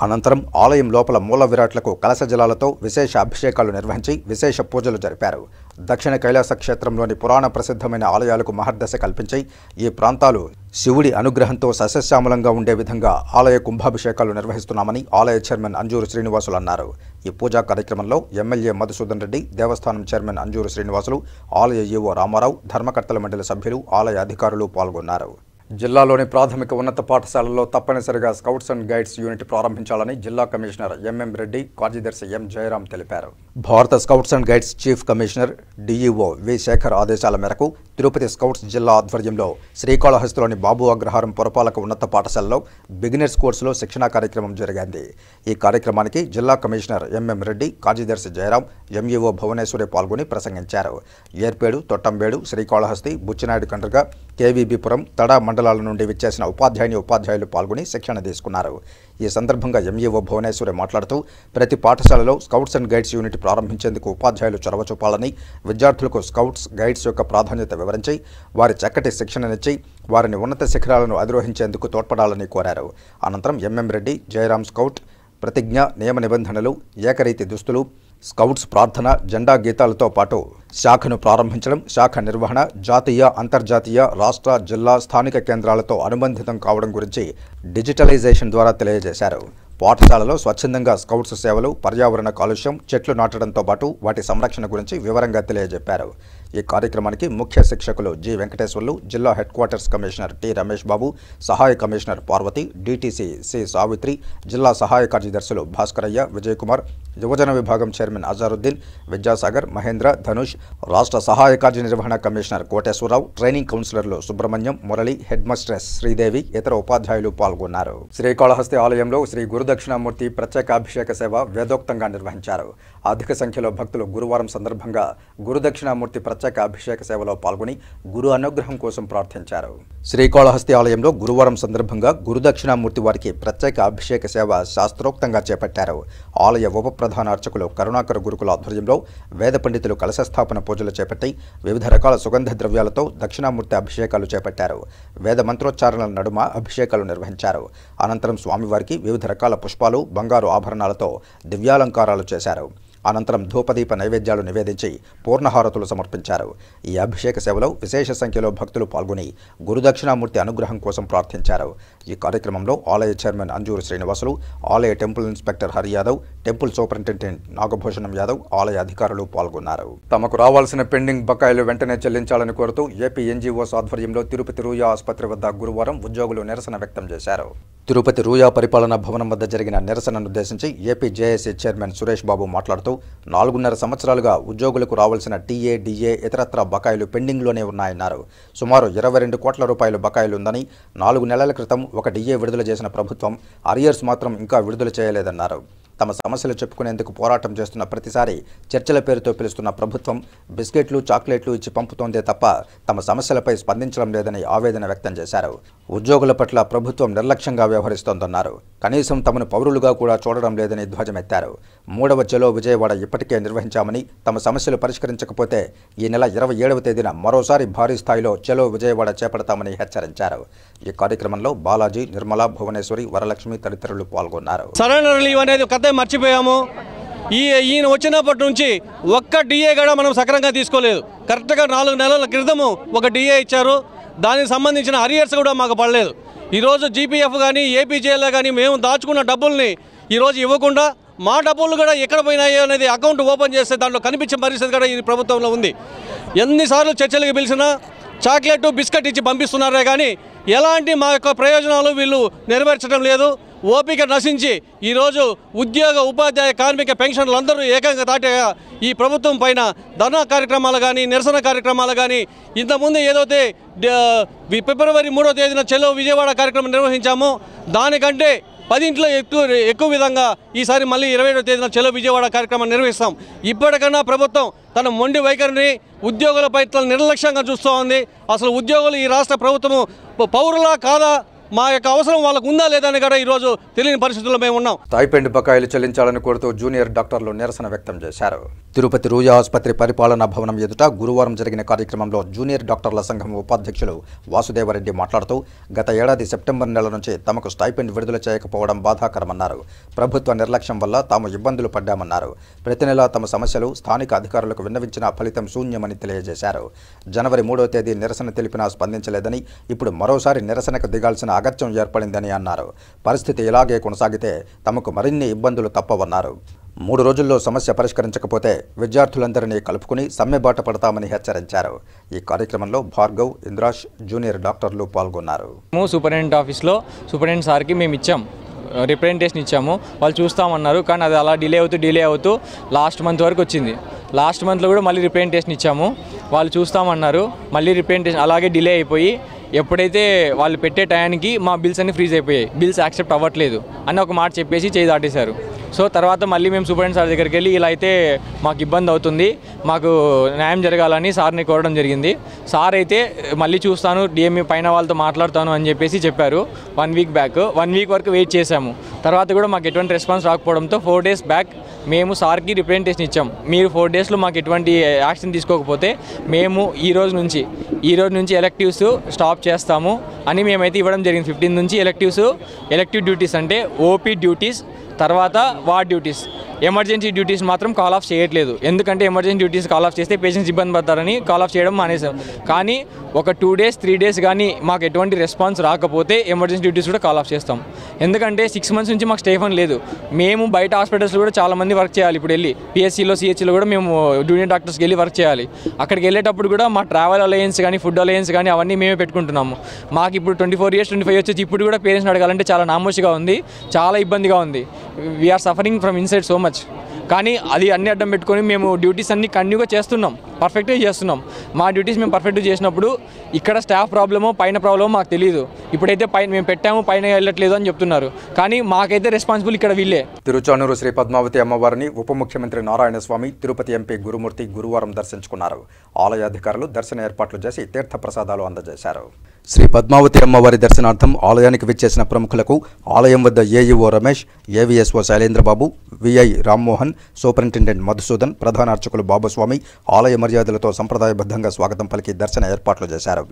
అనంతరం ఆలయం లోపల మూల విరాట్లకు కలశ జలాలతో విశేష అభిషేకాలు నిర్వహించి విశేష పూజలు జరిపారు. దక్షిణ కైలాస క్షేత్రంలోని పురాణ ప్రసిద్ధమైన ఆలయాలకు మహర్దశ కల్పించి ఈ ప్రాంతాలు శివుడి అనుగ్రహంతో సస్యశ్యామలంగా ఉండే విధంగా ఆలయ కుంభాభిషేకాలు నిర్వహిస్తున్నామని ఆలయ చైర్మన్ అంజూరు శ్రీనివాసులు అన్నారు. ఈ పూజా కార్యక్రమంలో ఎమ్మెల్యే మధుసూదన్ రెడ్డి, దేవస్థానం చైర్మన్ అంజూరు శ్రీనివాసులు, ఆలయ ఈవో రామారావు, ధర్మకర్తల మండలి సభ్యులు, ఆలయ అధికారులు పాల్గొన్నారు. జిల్లాలోని ప్రాథమిక ఉన్నత పాఠశాలల్లో తప్పనిసరిగా స్కౌట్స్ అండ్ గైడ్స్ యూనిట్ ప్రారంభించాలని జిల్లా కమిషనర్ ఎంఎం రెడ్డి, కార్యదర్శి ఎం జయరాం తెలిపారు. Bharat scouts and guides chief commissioner DEO V Shekar ఆదేశాల మేరకు తిరుపతి స్కౌట్స్ జిల్లా ఆధ్వర్యంలో శ్రీకాళహస్తిలోని బాబు అగ్రహారం పురపాలక ఉన్నత పాఠశాలలో బిగినర్స్ కోర్సులో శిక్షణా కార్యక్రమం జరిగింది. ఈ కార్యక్రమానికి జిల్లా కమిషనర్ ఎంఎం రెడ్డి, కార్యదర్శి జయరాం, ఎంఈఓ భువనేశ్వరి పాల్గొని ప్రసంగించారు. ఏర్పేడు, తొట్టంబేడు, శ్రీకాళహస్తి, బుచ్చినాయుడు కండ్రగ, కేవీబీపురం, తడా మండలాల నుండి విచ్చేసిన ఉపాధ్యాయులు పాల్గొని శిక్షణ తీసుకున్నారు. ఈ సందర్భంగా ఎంఈఓ భువనేశ్వరి మాట్లాడుతూ ప్రతి పాఠశాలలో స్కౌట్స్ అండ్ గైడ్స్ యూనిట్ ప్రారంభించేందుకు ఉపాధ్యాయులు చొరవ చూపాలని, విద్యార్థులకు స్కౌట్స్, గైడ్స్ యొక్క ప్రాధాన్యత వివరించి వారి చక్కటి శిక్షణనిచ్చి వారిని ఉన్నత శిఖరాలను అధిరోహించేందుకు తోడ్పడాలని కోరారు. అనంతరం ఎంఎం రెడ్డి, జయరాం స్కౌట్ ప్రతిజ్ఞ, నియమ నిబంధనలు, ఏకరీతి దుస్తులు, స్కౌట్స్ ప్రార్థన, జెండా గీతాలతో పాటు శాఖను ప్రారంభించడం, శాఖ నిర్వహణ, జాతీయ, అంతర్జాతీయ, రాష్ట్ర, జిల్లా, స్థానిక కేంద్రాలతో అనుబంధితం కావడం గురించి డిజిటలైజేషన్ ద్వారా తెలియజేశారు. పాఠశాలలో స్వచ్ఛందంగా స్కౌట్స్ సేవలు, పర్యావరణ కాలుష్యం, చెట్లు నాటడంతో పాటు వాటి సంరక్షణ గురించి వివరంగా తెలియజెప్పారు. ఈ కార్యక్రమానికి ముఖ్య శిక్షకులు జి వెంకటేశ్వర్లు, జిల్లా headquarters commissioner T Ramesh Babu, సహాయ commissioner Parvathi, DTC C Savitri, జిల్లా సహాయ కార్యదర్శులు భాస్కరయ్య, విజయ్ కుమార్, యువజన విభాగం చైర్మన్ అజారుద్దీన్, విద్యాసాగర్, మహేంద్ర, ధనుష్, రాష్ట్ర సహాయ కార్యనిర్వహణ కమిషనర్ కోటేశ్వరరావు, ట్రైనింగ్ కౌన్సిలర్లు సుబ్రహ్మణ్యం, మురళి, హెడ్ మాస్ట్రెస్ శ్రీదేవి, ఇతర ఉపాధ్యాయులు పాల్గొన్నారు. శ్రీకాళహస్తి ఆలయంలో శ్రీ గురుదక్షిణామూర్తి ప్రత్యేక అభిషేక సేవ వేదోక్తంగా నిర్వహించారు. అధిక సంఖ్యలో భక్తులు గురువారం సందర్భంగా గురుదక్షిణామూర్తి ప్రత్యేక అభిషేక సేవలో పాల్గొని గురు అనుగ్రహం కోసం ప్రార్థించారు. శ్రీకాళహస్తి ఆలయంలో గురువారం సందర్భంగా గురుదక్షిణామూర్తి వారికి ప్రత్యేక అభిషేక సేవ శాస్త్రోక్తంగా చేపట్టారు. ఆలయ ఉప ప్రధాన అర్చకులు కరుణాకర గురుకుల ఆధ్వర్యంలో వేద పండితులు కలశస్థాపన పూజలు చేపట్టి వివిధ రకాల సుగంధ ద్రవ్యాలతో దక్షిణామూర్తి అభిషేకాలు చేపట్టారు. వేద మంత్రోచ్చారణల నడుమ అభిషేకాలు నిర్వహించారు. అనంతరం స్వామివారికి వివిధ రకాల పుష్పాలు, బంగారు ఆభరణాలతో దివ్యాలంకారాలు చేశారు. అనంతరం ధూపదీప నైవేద్యాలు నివేదించి పూర్ణహారతులు సమర్పించారు. ఈ అభిషేక సేవలో విశేష సంఖ్యలో భక్తులు పాల్గొని గురుదక్షిణామూర్తి అనుగ్రహం కోసం ప్రార్థించారు. ఈ కార్యక్రమంలో ఆలయ చైర్మన్ అంజూరు శ్రీనివాసులు, ఆలయ temple inspector Hari Yadav, temple superintendent Nagabhushanam Yadav, ఆలయ అధికారులు పాల్గొన్నారు. తమకు రావాల్సిన పెండింగ్ బకాయిలు వెంటనే చెల్లించాలని కోరుతూ ఏపీ ఎన్జీఓస్ ఆధ్వర్యంలో తిరుపతి రూయా ఆసుపత్రి వద్ద గురువారం ఉద్యోగులు నిరసన వ్యక్తం చేశారు. తిరుపతి రూయా పరిపాలనా భవనం వద్ద జరిగిన నిరసనను ఉద్దేశించి AP JAC chairman Suresh Babu మాట్లాడుతూ 4.5 సంవత్సరాలుగా ఉద్యోగులకు రావాల్సిన టీఏ, డిఏ, ఇతరత్ర బకాయిలు పెండింగ్లోనే ఉన్నాయన్నారు. సుమారు 22 కోట్ల రూపాయలు బకాయిలు ఉందని 4 నెలల క్రితం ఒక డిఏ విడుదల చేసిన ప్రభుత్వం అరియర్స్ మాత్రం ఇంకా విడుదల చేయలేదన్నారు. తమ సమస్యలు చెప్పుకునేందుకు పోరాటం చేస్తున్న ప్రతిసారి చర్చల పేరుతో పిలుస్తున్న ప్రభుత్వం బిస్కెట్లు, చాక్లెట్లు ఇచ్చి పంపుతోందే తప్ప తమ సమస్యలపై స్పందించడం లేదని ఆవేదన వ్యక్తం చేశారు. ఉద్యోగుల పట్ల ప్రభుత్వం నిర్లక్ష్యంగా వ్యవహరిస్తోందన్నారు. కనీసం తమను పౌరులుగా కూడా చూడడం లేదని ధ్వజమెత్తారు. 3వ చలో విజయవాడ ఇప్పటికే నిర్వహించామని, తమ సమస్యలు పరిష్కరించకపోతే ఈ నెల 27వ తేదీన మరోసారి భారీ స్థాయిలో చలో విజయవాడ చేపడతామని హెచ్చరించారు. ఈ కార్యక్రమంలో బాలాజీ, నిర్మల, భువనేశ్వరి, వరలక్ష్మి తదితరులు పాల్గొన్నారు. సరెండర్ లీవ్ అనేది కథ మర్చిపోయాము. ఈయన వచ్చినప్పటి నుంచి ఒక్క డిఏ కూడా మనం సక్రంగా తీసుకోలేదు. కరెక్ట్గా 4 నెలల క్రితము ఒక డిఏ ఇచ్చారు. దానికి సంబంధించిన అరియర్స్ కూడా మాకు పడలేదు. ఈరోజు జీపీఎఫ్ కానీ ఏపీజేఎల్ కానీ మేము దాచుకున్న డబ్బుల్ని ఈరోజు ఇవ్వకుండా మా డబ్బులు కూడా ఎక్కడ పోయినాయో అనేది అకౌంట్ ఓపెన్ చేస్తే దాంట్లో కనిపించే పరిస్థితి కూడా ఈ ప్రభుత్వంలో ఉంది. ఎన్నిసార్లు చర్చలకు పిలిచినా చాక్లెట్, బిస్కెట్ ఇచ్చి పంపిస్తున్నారే కానీ ఎలాంటి మా యొక్క ప్రయోజనాలు వీళ్ళు నెరవేర్చడం లేదు. ఓపిక నశించి ఈరోజు ఉద్యోగ, ఉపాధ్యాయ, కార్మిక పెన్షన్లు అందరూ ఏకంగా దాటగా ఈ ప్రభుత్వం పైన ధర్నా కార్యక్రమాలు కానీ, నిరసన కార్యక్రమాలు కానీ, ఇంతకుముందు ఏదైతే ఫిబ్రవరి 3వ తేదీన చెలో విజయవాడ కార్యక్రమం నిర్వహించామో దానికంటే 10 ఎక్కువ విధంగా ఈసారి మళ్ళీ 27వ తేదీన చలో విజయవాడ కార్యక్రమాన్ని నిర్వహిస్తాం. ఇప్పటికన్నా ప్రభుత్వం తన మొండి వైఖరిని ఉద్యోగులపై తన నిర్లక్ష్యంగా చూస్తూ ఉంది. అసలు ఉద్యోగులు ఈ రాష్ట్ర ప్రభుత్వము పౌరులా కాదా, మా యొక్క అవసరం వాళ్ళకు ఉందా లేదా అని కూడా ఈరోజు తెలియని పరిస్థితుల్లో మేము ఉన్నాం. స్టైపెండ్ బకాయిలు చెల్లించాలని కోరుతూ జూనియర్ డాక్టర్లు నిరసన వ్యక్తం చేశారు. తిరుపతి రూయా ఆసుపత్రి పరిపాలనా భవనం ఎదుట గురువారం జరిగిన కార్యక్రమంలో జూనియర్ డాక్టర్ల సంఘం ఉపాధ్యక్షులు వాసుదేవరెడ్డి మాట్లాడుతూ గత ఏడాది సెప్టెంబర్ నెల నుంచి తమకు స్టైపెండ్ విడుదల చేయకపోవడం బాధాకరమన్నారు. ప్రభుత్వ నిర్లక్ష్యం వల్ల తాము ఇబ్బందులు పడ్డామన్నారు. ప్రతి నెలా తమ సమస్యలు స్థానిక అధికారులకు విన్నవించిన ఫలితం శూన్యమని తెలియజేశారు. జనవరి 3వ తేదీ నిరసన తెలిపినా స్పందించలేదని, ఇప్పుడు మరోసారి నిరసనకు దిగాల్సిన అగత్యం ఏర్పడిందని అన్నారు. పరిస్థితి ఇలాగే కొనసాగితే తమకు మరిన్ని ఇబ్బందులు తప్పవన్నారు. 3 రోజుల్లో సమస్య పరిష్కరించకపోతే విద్యార్థులందరినీ కలుపుకుని సమ్మెబాట పడతామని హెచ్చరించారు. ఈ కార్యక్రమంలో భార్గవ్, ఇంద్రాష్ జూనియర్ డాక్టర్లు పాల్గొన్నారు. సూపరింటెండెంట్ ఆఫీస్లో సూపరింటెండెంట్ సార్కి మేము రిప్రజెంటేషన్ ఇచ్చాము. వాళ్ళు చూస్తామన్నారు, కానీ అది అలా డిలే అవుతూ లాస్ట్ మంత్ వరకు వచ్చింది. లాస్ట్ మంత్లో కూడా మళ్ళీ రిప్రజెంటేషన్ ఇచ్చాము. వాళ్ళు చూస్తామన్నారు, మళ్ళీ రిప్రజెంటేషన్ అలాగే డిలే అయిపోయి ఎప్పుడైతే వాళ్ళు పెట్టే టయానికి మా బిల్స్ అన్ని ఫ్రీజ్ అయిపోయాయి. బిల్స్ యాక్సెప్ట్ అవ్వట్లేదు అని ఒక మాట చెప్పేసి చేయి దాటేశారు. సో తర్వాత మళ్ళీ మేము సూపరింటెండెంట్ సార్ దగ్గరికి వెళ్ళి ఇలా అయితే మాకు ఇబ్బంది అవుతుంది, మాకు న్యాయం జరగాలని సార్ని కోరడం జరిగింది. సార్ అయితే మళ్ళీ చూస్తాను, డిఎంఈ పైన వాళ్ళతో మాట్లాడతాను అని చెప్పేసి చెప్పారు. 1 వీక్ బ్యాక్ 1 వీక్ వరకు వెయిట్ చేశాము. తర్వాత కూడా మాకు ఎటువంటి రెస్పాన్స్ రాకపోవడంతో 4 డేస్ బ్యాక్ మేము సార్కి రిప్రజెంటేషన్ ఇచ్చాం. మీరు 4 డేస్లో మాకు ఎటువంటి యాక్షన్ తీసుకోకపోతే మేము ఈ రోజు నుంచి ఎలెక్టివ్స్ స్టాప్ చేస్తాము అని మేమైతే ఇవ్వడం జరిగింది. 15 నుంచి ఎలెక్టివ్ డ్యూటీస్ అంటే ఓపీ డ్యూటీస్, తర్వాత వార్డ్ డ్యూటీస్, ఎమర్జెన్సీ డ్యూటీస్ మాత్రం కాల్ ఆఫ్ చేయట్లేదు. ఎందుకంటే ఎమర్జెన్సీ డ్యూటీస్ కాల్ ఆఫ్ చేస్తే పేషెంట్స్ ఇబ్బంది పడతారని కాల్ ఆఫ్ చేయడం మానేసాం. కానీ ఒక 2 డేస్ 3 డేస్ కానీ మాకు ఎటువంటి రెస్పాన్స్ రాకపోతే ఎమర్జెన్సీ డ్యూటీస్ కూడా కాల్ ఆఫ్ చేస్తాం. ఎందుకంటే 6 మంత్స్ నుంచి మాకు స్టేఫన్ లేదు. మేము బయట హాస్పిటల్స్లో కూడా చాలామంది వర్క్ చేయాలి. ఇప్పుడు వెళ్ళి పిఎస్సీలో సిహెచ్లో కూడా మేము జూనియర్ డాక్టర్స్కి వెళ్ళి వర్క్ చేయాలి. అక్కడికి వెళ్ళేటప్పుడు కూడా మా ట్రావెల్ అలయన్స్ కానీ ఫుడ్ అలయన్స్ కానీ అవన్నీ మేమే పెట్టుకుంటున్నాము. మాకు ఇప్పుడు 24 years 25 వచ్చి ఇప్పుడు కూడా పేరెంట్స్ని అడగాలంటే చాలా నామోషిగా ఉంది, చాలా ఇబ్బందిగా ఉంది. We are suffering from inside so much. కానీ అది అన్ని అడ్డం పెట్టుకొని మేము డ్యూటీస్ అన్ని కంటిన్యూగా చేస్తున్నాం, పర్ఫెక్ట్గా చేస్తున్నాం. మా డ్యూటీస్ మేము పర్ఫెక్ట్గా చేసినప్పుడు ఇక్కడ స్టాఫ్ ప్రాబ్లమో పైన ప్రాబ్లమో మాకు తెలియదు. ఇప్పుడైతే మేము పెట్టాము, పైన వెళ్ళట్లేదు అని చెప్తున్నారు. కానీ మాకైతే రెస్పాన్సిబుల్ ఇక్కడ వీళ్ళే. తిరుచానూరు శ్రీ పద్మావతి అమ్మవారిని ఉప ముఖ్యమంత్రి నారాయణ స్వామి, తిరుపతి ఎంపీ గురుమూర్తి గురువారం దర్శించుకున్నారు. ఆలయ అధికారులు దర్శన ఏర్పాట్లు చేసి తీర్థ ప్రసాదాలు అందజేశారు. శ్రీ పద్మావతి అమ్మవారి దర్శనార్థం ఆలయానికి విచ్చేసిన ప్రముఖులకు ఆలయం వద్ద AEO Ramesh, AVSO Sailendrababu, VI Rammohan, superintendent Madhusudan, ప్రధాన అర్చకులు బాబుస్వామి ఆలయ మర్యాదలతో సంప్రదాయబద్ధంగా స్వాగతం పలికి దర్శన ఏర్పాట్లు చేశారు.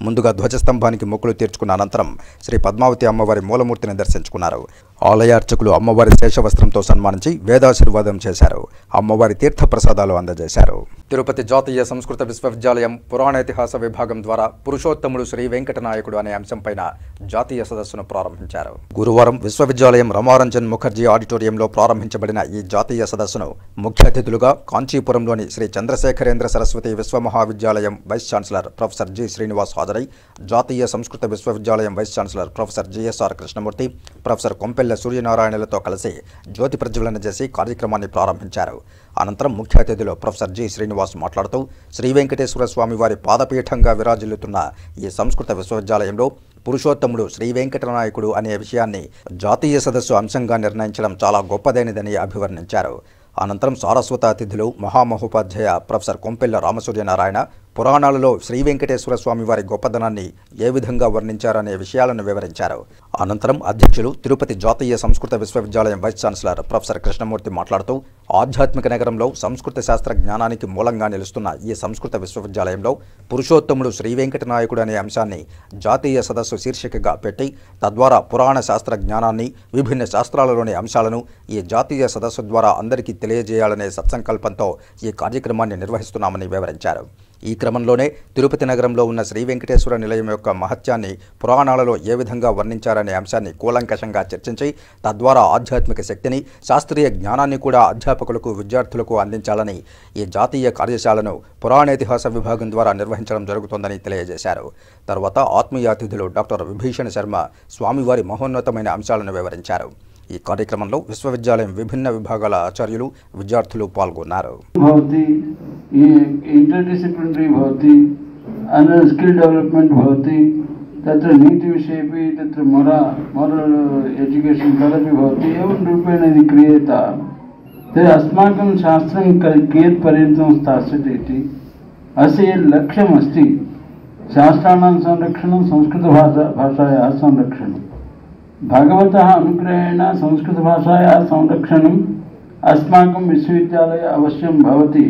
ముందుగా ధ్వజస్తంభానికి మొక్కులు తీర్చుకున్న అనంతరం శ్రీ పద్మావతి అమ్మవారి మూలమూర్తిని దర్శించుకున్నారు. ఆలయ అర్చకులు అమ్మవారి శేషవస్త్రంతో సన్మానించి వేదాశీర్వాదం చేశారు. అమ్మవారి తీర్థ ప్రసాదాలు అందజేశారు. తిరుపతి జాతీయ సంస్కృత విశ్వవిద్యాలయం పురాణేతిహాస విభాగం ద్వారా పురుషోత్తముడు శ్రీ వెంకటనాయకుడు అనే అంశంపైన జాతీయ సదస్సును ప్రారంభించారు. గురువారం విశ్వవిద్యాలయం రమారంజన్ ముఖర్జీ ఆడిటోరియంలో ప్రారంభించబడిన ఈ జాతీయ సదస్సును ముఖ్య అతిథులుగా కాంచీపురంలోని Sri Chandrasekharendra Saraswathi Viswamahavidyalayam vice chancellor professor G Srinivas హాజరై జాతీయ సంస్కృత విశ్వవిద్యాలయం vice chancellor professor GSR Krishnamurthy, professor Kompella సూర్యనారాయణలతో కలిసి జ్యోతి ప్రజ్వలన చేసి కార్యక్రమాన్ని ప్రారంభించారు. అనంతరం ముఖ్య అతిథిలో ప్రొఫెసర్ జి శ్రీనివాస్ మాట్లాడుతూ శ్రీ వెంకటేశ్వర స్వామి వారి పాదపీఠంగా విరాజిల్లుతున్న ఈ సంస్కృత విశ్వవిద్యాలయంలో పురుషోత్తముడు శ్రీ వెంకటనాయకుడు అనే విషయాన్ని జాతీయ సదస్సు అంశంగా నిర్ణయించడం చాలా గొప్పదైనదని అభివర్ణించారు. అనంతరం సారస్వత అతిథులు మహామహోపాధ్యాయ ప్రొఫెసర్ కొంపెల్ల రామసూర్యనారాయణ పురాణాలలో శ్రీ వెంకటేశ్వర స్వామి వారి గొప్పదనాన్ని ఏ విధంగా వర్ణించారనే విషయాలను వివరించారు. అనంతరం అధ్యక్షులు తిరుపతి జాతీయ సంస్కృత విశ్వవిద్యాలయం వైస్ ఛాన్సలర్ ప్రొఫెసర్ కృష్ణమూర్తి మాట్లాడుతూ ఆధ్యాత్మిక నగరంలో సంస్కృత శాస్త్ర జ్ఞానానికి మూలంగా నిలుస్తున్న ఈ సంస్కృత విశ్వవిద్యాలయంలో పురుషోత్తముడు శ్రీ వెంకటనాయకుడు అనే అంశాన్ని జాతీయ సదస్సు శీర్షికగా పెట్టి తద్వారా పురాణ శాస్త్ర జ్ఞానాన్ని, విభిన్న శాస్త్రాలలోని అంశాలను ఈ జాతీయ సదస్సు ద్వారా అందరికీ తెలియజేయాలనే సత్సంకల్పంతో ఈ కార్యక్రమాన్ని నిర్వహిస్తున్నామని వివరించారు. ఈ క్రమంలోనే తిరుపతి నగరంలో ఉన్న శ్రీ వెంకటేశ్వర నిలయం యొక్క మహత్యాన్ని పురాణాలలో ఏ విధంగా వర్ణించారనే అంశాన్ని కూలంకషంగా చర్చించి తద్వారా ఆధ్యాత్మిక శక్తిని, శాస్త్రీయ జ్ఞానాన్ని కూడా అధ్యాపకులకు, విద్యార్థులకు అందించాలని ఈ జాతీయ కార్యశాలను పురాణేతిహాస విభాగం ద్వారా నిర్వహించడం జరుగుతోందని తెలియజేశారు. తర్వాత ఆత్మీయ అతిథులు డాక్టర్ విభీషణ శర్మ స్వామివారి మహోన్నతమైన అంశాలను వివరించారు. ఈ కార్యక్రమంలో విశ్వవిద్యాలయం విభిన్న విభాగాల ఆచార్యులు, విద్యార్థులు పాల్గొన్నారు. इंटरडिसिप्लिनरी भवति, स्किल डेवलपमेंट भवति, तत्र नीतिविषयेपि तत्र मोरल् एजुकेशन् तदपि भवति एवं रूपेण यदि क्रियेत तर्हि अस्माकं शास्त्रं कियत्पर्यन्तं स्थास्यति इति अस्य यत् लक्ष्यमस्ति शास्त्राणां संरक्षणं संस्कृतभाषायाः संरक्षणं भगवतः अनुग्रहेण संस्कृतभाषायाः संरक्षणम् अस्माकं विश्वविद्यालये अवश्यं भवति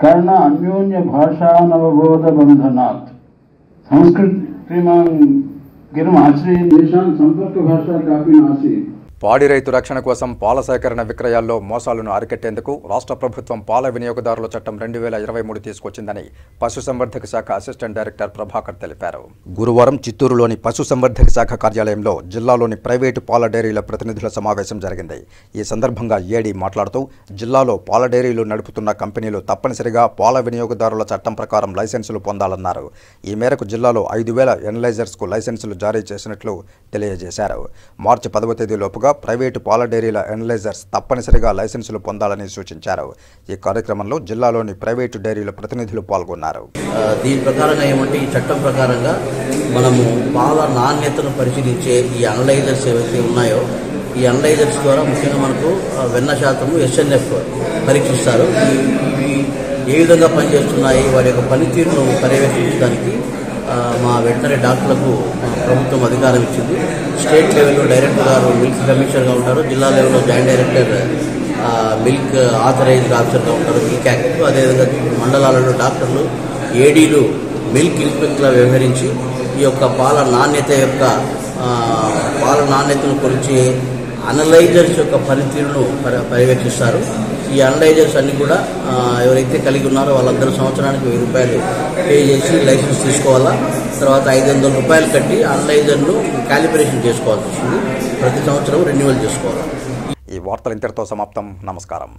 कारण अन्योन्यभाषानवबोधबन्धनात् संस्कृतिमान् गिरमाश्रयन् तेषां सम्पर्कभाषा कापि नासीत्। పాడి రైతు రక్షణ కోసం పాల సేకరణ విక్రయాల్లో మోసాలను అరికట్టేందుకు రాష్ట్ర ప్రభుత్వం పాల వినియోగదారుల చట్టం 2023 తీసుకొచ్చిందని పశుసంవర్ధక శాఖ అసిస్టెంట్ డైరెక్టర్ ప్రభాకర్ తెలిపారు. గురువారం చిత్తూరులోని పశుసంవర్ధక శాఖ కార్యాలయంలో జిల్లాలోని ప్రైవేటు పాల డైరీల ప్రతినిధుల సమావేశం జరిగింది. ఈ సందర్భంగా ఏడీ మాట్లాడుతూ జిల్లాలో పాల డైరీలు నడుపుతున్న కంపెనీలు తప్పనిసరిగా పాల వినియోగదారుల చట్టం ప్రకారం లైసెన్సులు పొందాలన్నారు. ఈ మేరకు జిల్లాలో 5,000 ఎనలైజర్స్కు లైసెన్సులు జారీ చేసినట్లు తెలియజేశారు. మార్చి 10వ తేదీలోపుగా ప్రైవేటు పాల డైరీల ఎనలైజర్స్ తప్పనిసరిగా లైసెన్సులు పొందాలని సూచించారు. ఈ కార్యక్రమంలో జిల్లాలోని ప్రైవేటు డైరీల ప్రతినిధులు పాల్గొన్నారు. దీని ప్రకారంగా ఏమంటే ఈ చట్టం ప్రకారంగా మనము పాల నాణ్యతను పరిశీలించే ఈ అనలైజర్స్ ఏవైతే ఉన్నాయో ఈ అనలైజర్స్ ద్వారా ముఖ్యంగా మనకు వెన్న శాతము SNF పరీక్షిస్తారు. ఇవి ఏ విధంగా పనిచేస్తున్నాయి వాటి యొక్క పనితీరును పర్యవేక్షించడానికి మా వెటనరీ డాక్టర్లకు ప్రభుత్వం అధికారం ఇచ్చింది. స్టేట్ లెవెల్లో డైరెక్టర్ గారు మిల్క్ కమిషనర్గా ఉంటారు, జిల్లా లెవెల్లో జాయింట్ డైరెక్టర్ మిల్క్ ఆథరైజ్డ్ ఆఫీసర్గా ఉంటారు మిల్క్ యాక్ట్. అదేవిధంగా మండలాలలో డాక్టర్లు ఏడీలు మిల్క్ ఇన్స్పెక్టర్గా వ్యవహరించి ఈ యొక్క పాల నాణ్యతను కొలిచే అనలైజర్స్ యొక్క పనితీరును పర్యవేక్షిస్తారు. ఈ అనలైజర్స్ అన్ని కూడా ఎవరైతే కలిగి ఉన్నారో వాళ్ళందరూ సంవత్సరానికి 1000 రూపాయలు పే చేసి లైసెన్స్ తీసుకోవాలా. తర్వాత 500 రూపాయలు కట్టి అనలైజర్ను క్యాలిబ్రేషన్ చేసుకోవాల్సి వస్తుంది. ప్రతి సంవత్సరం రెన్యువల్ చేసుకోవాలి. ఈ వార్తలు ఇంతటితో సమాప్తం. నమస్కారం.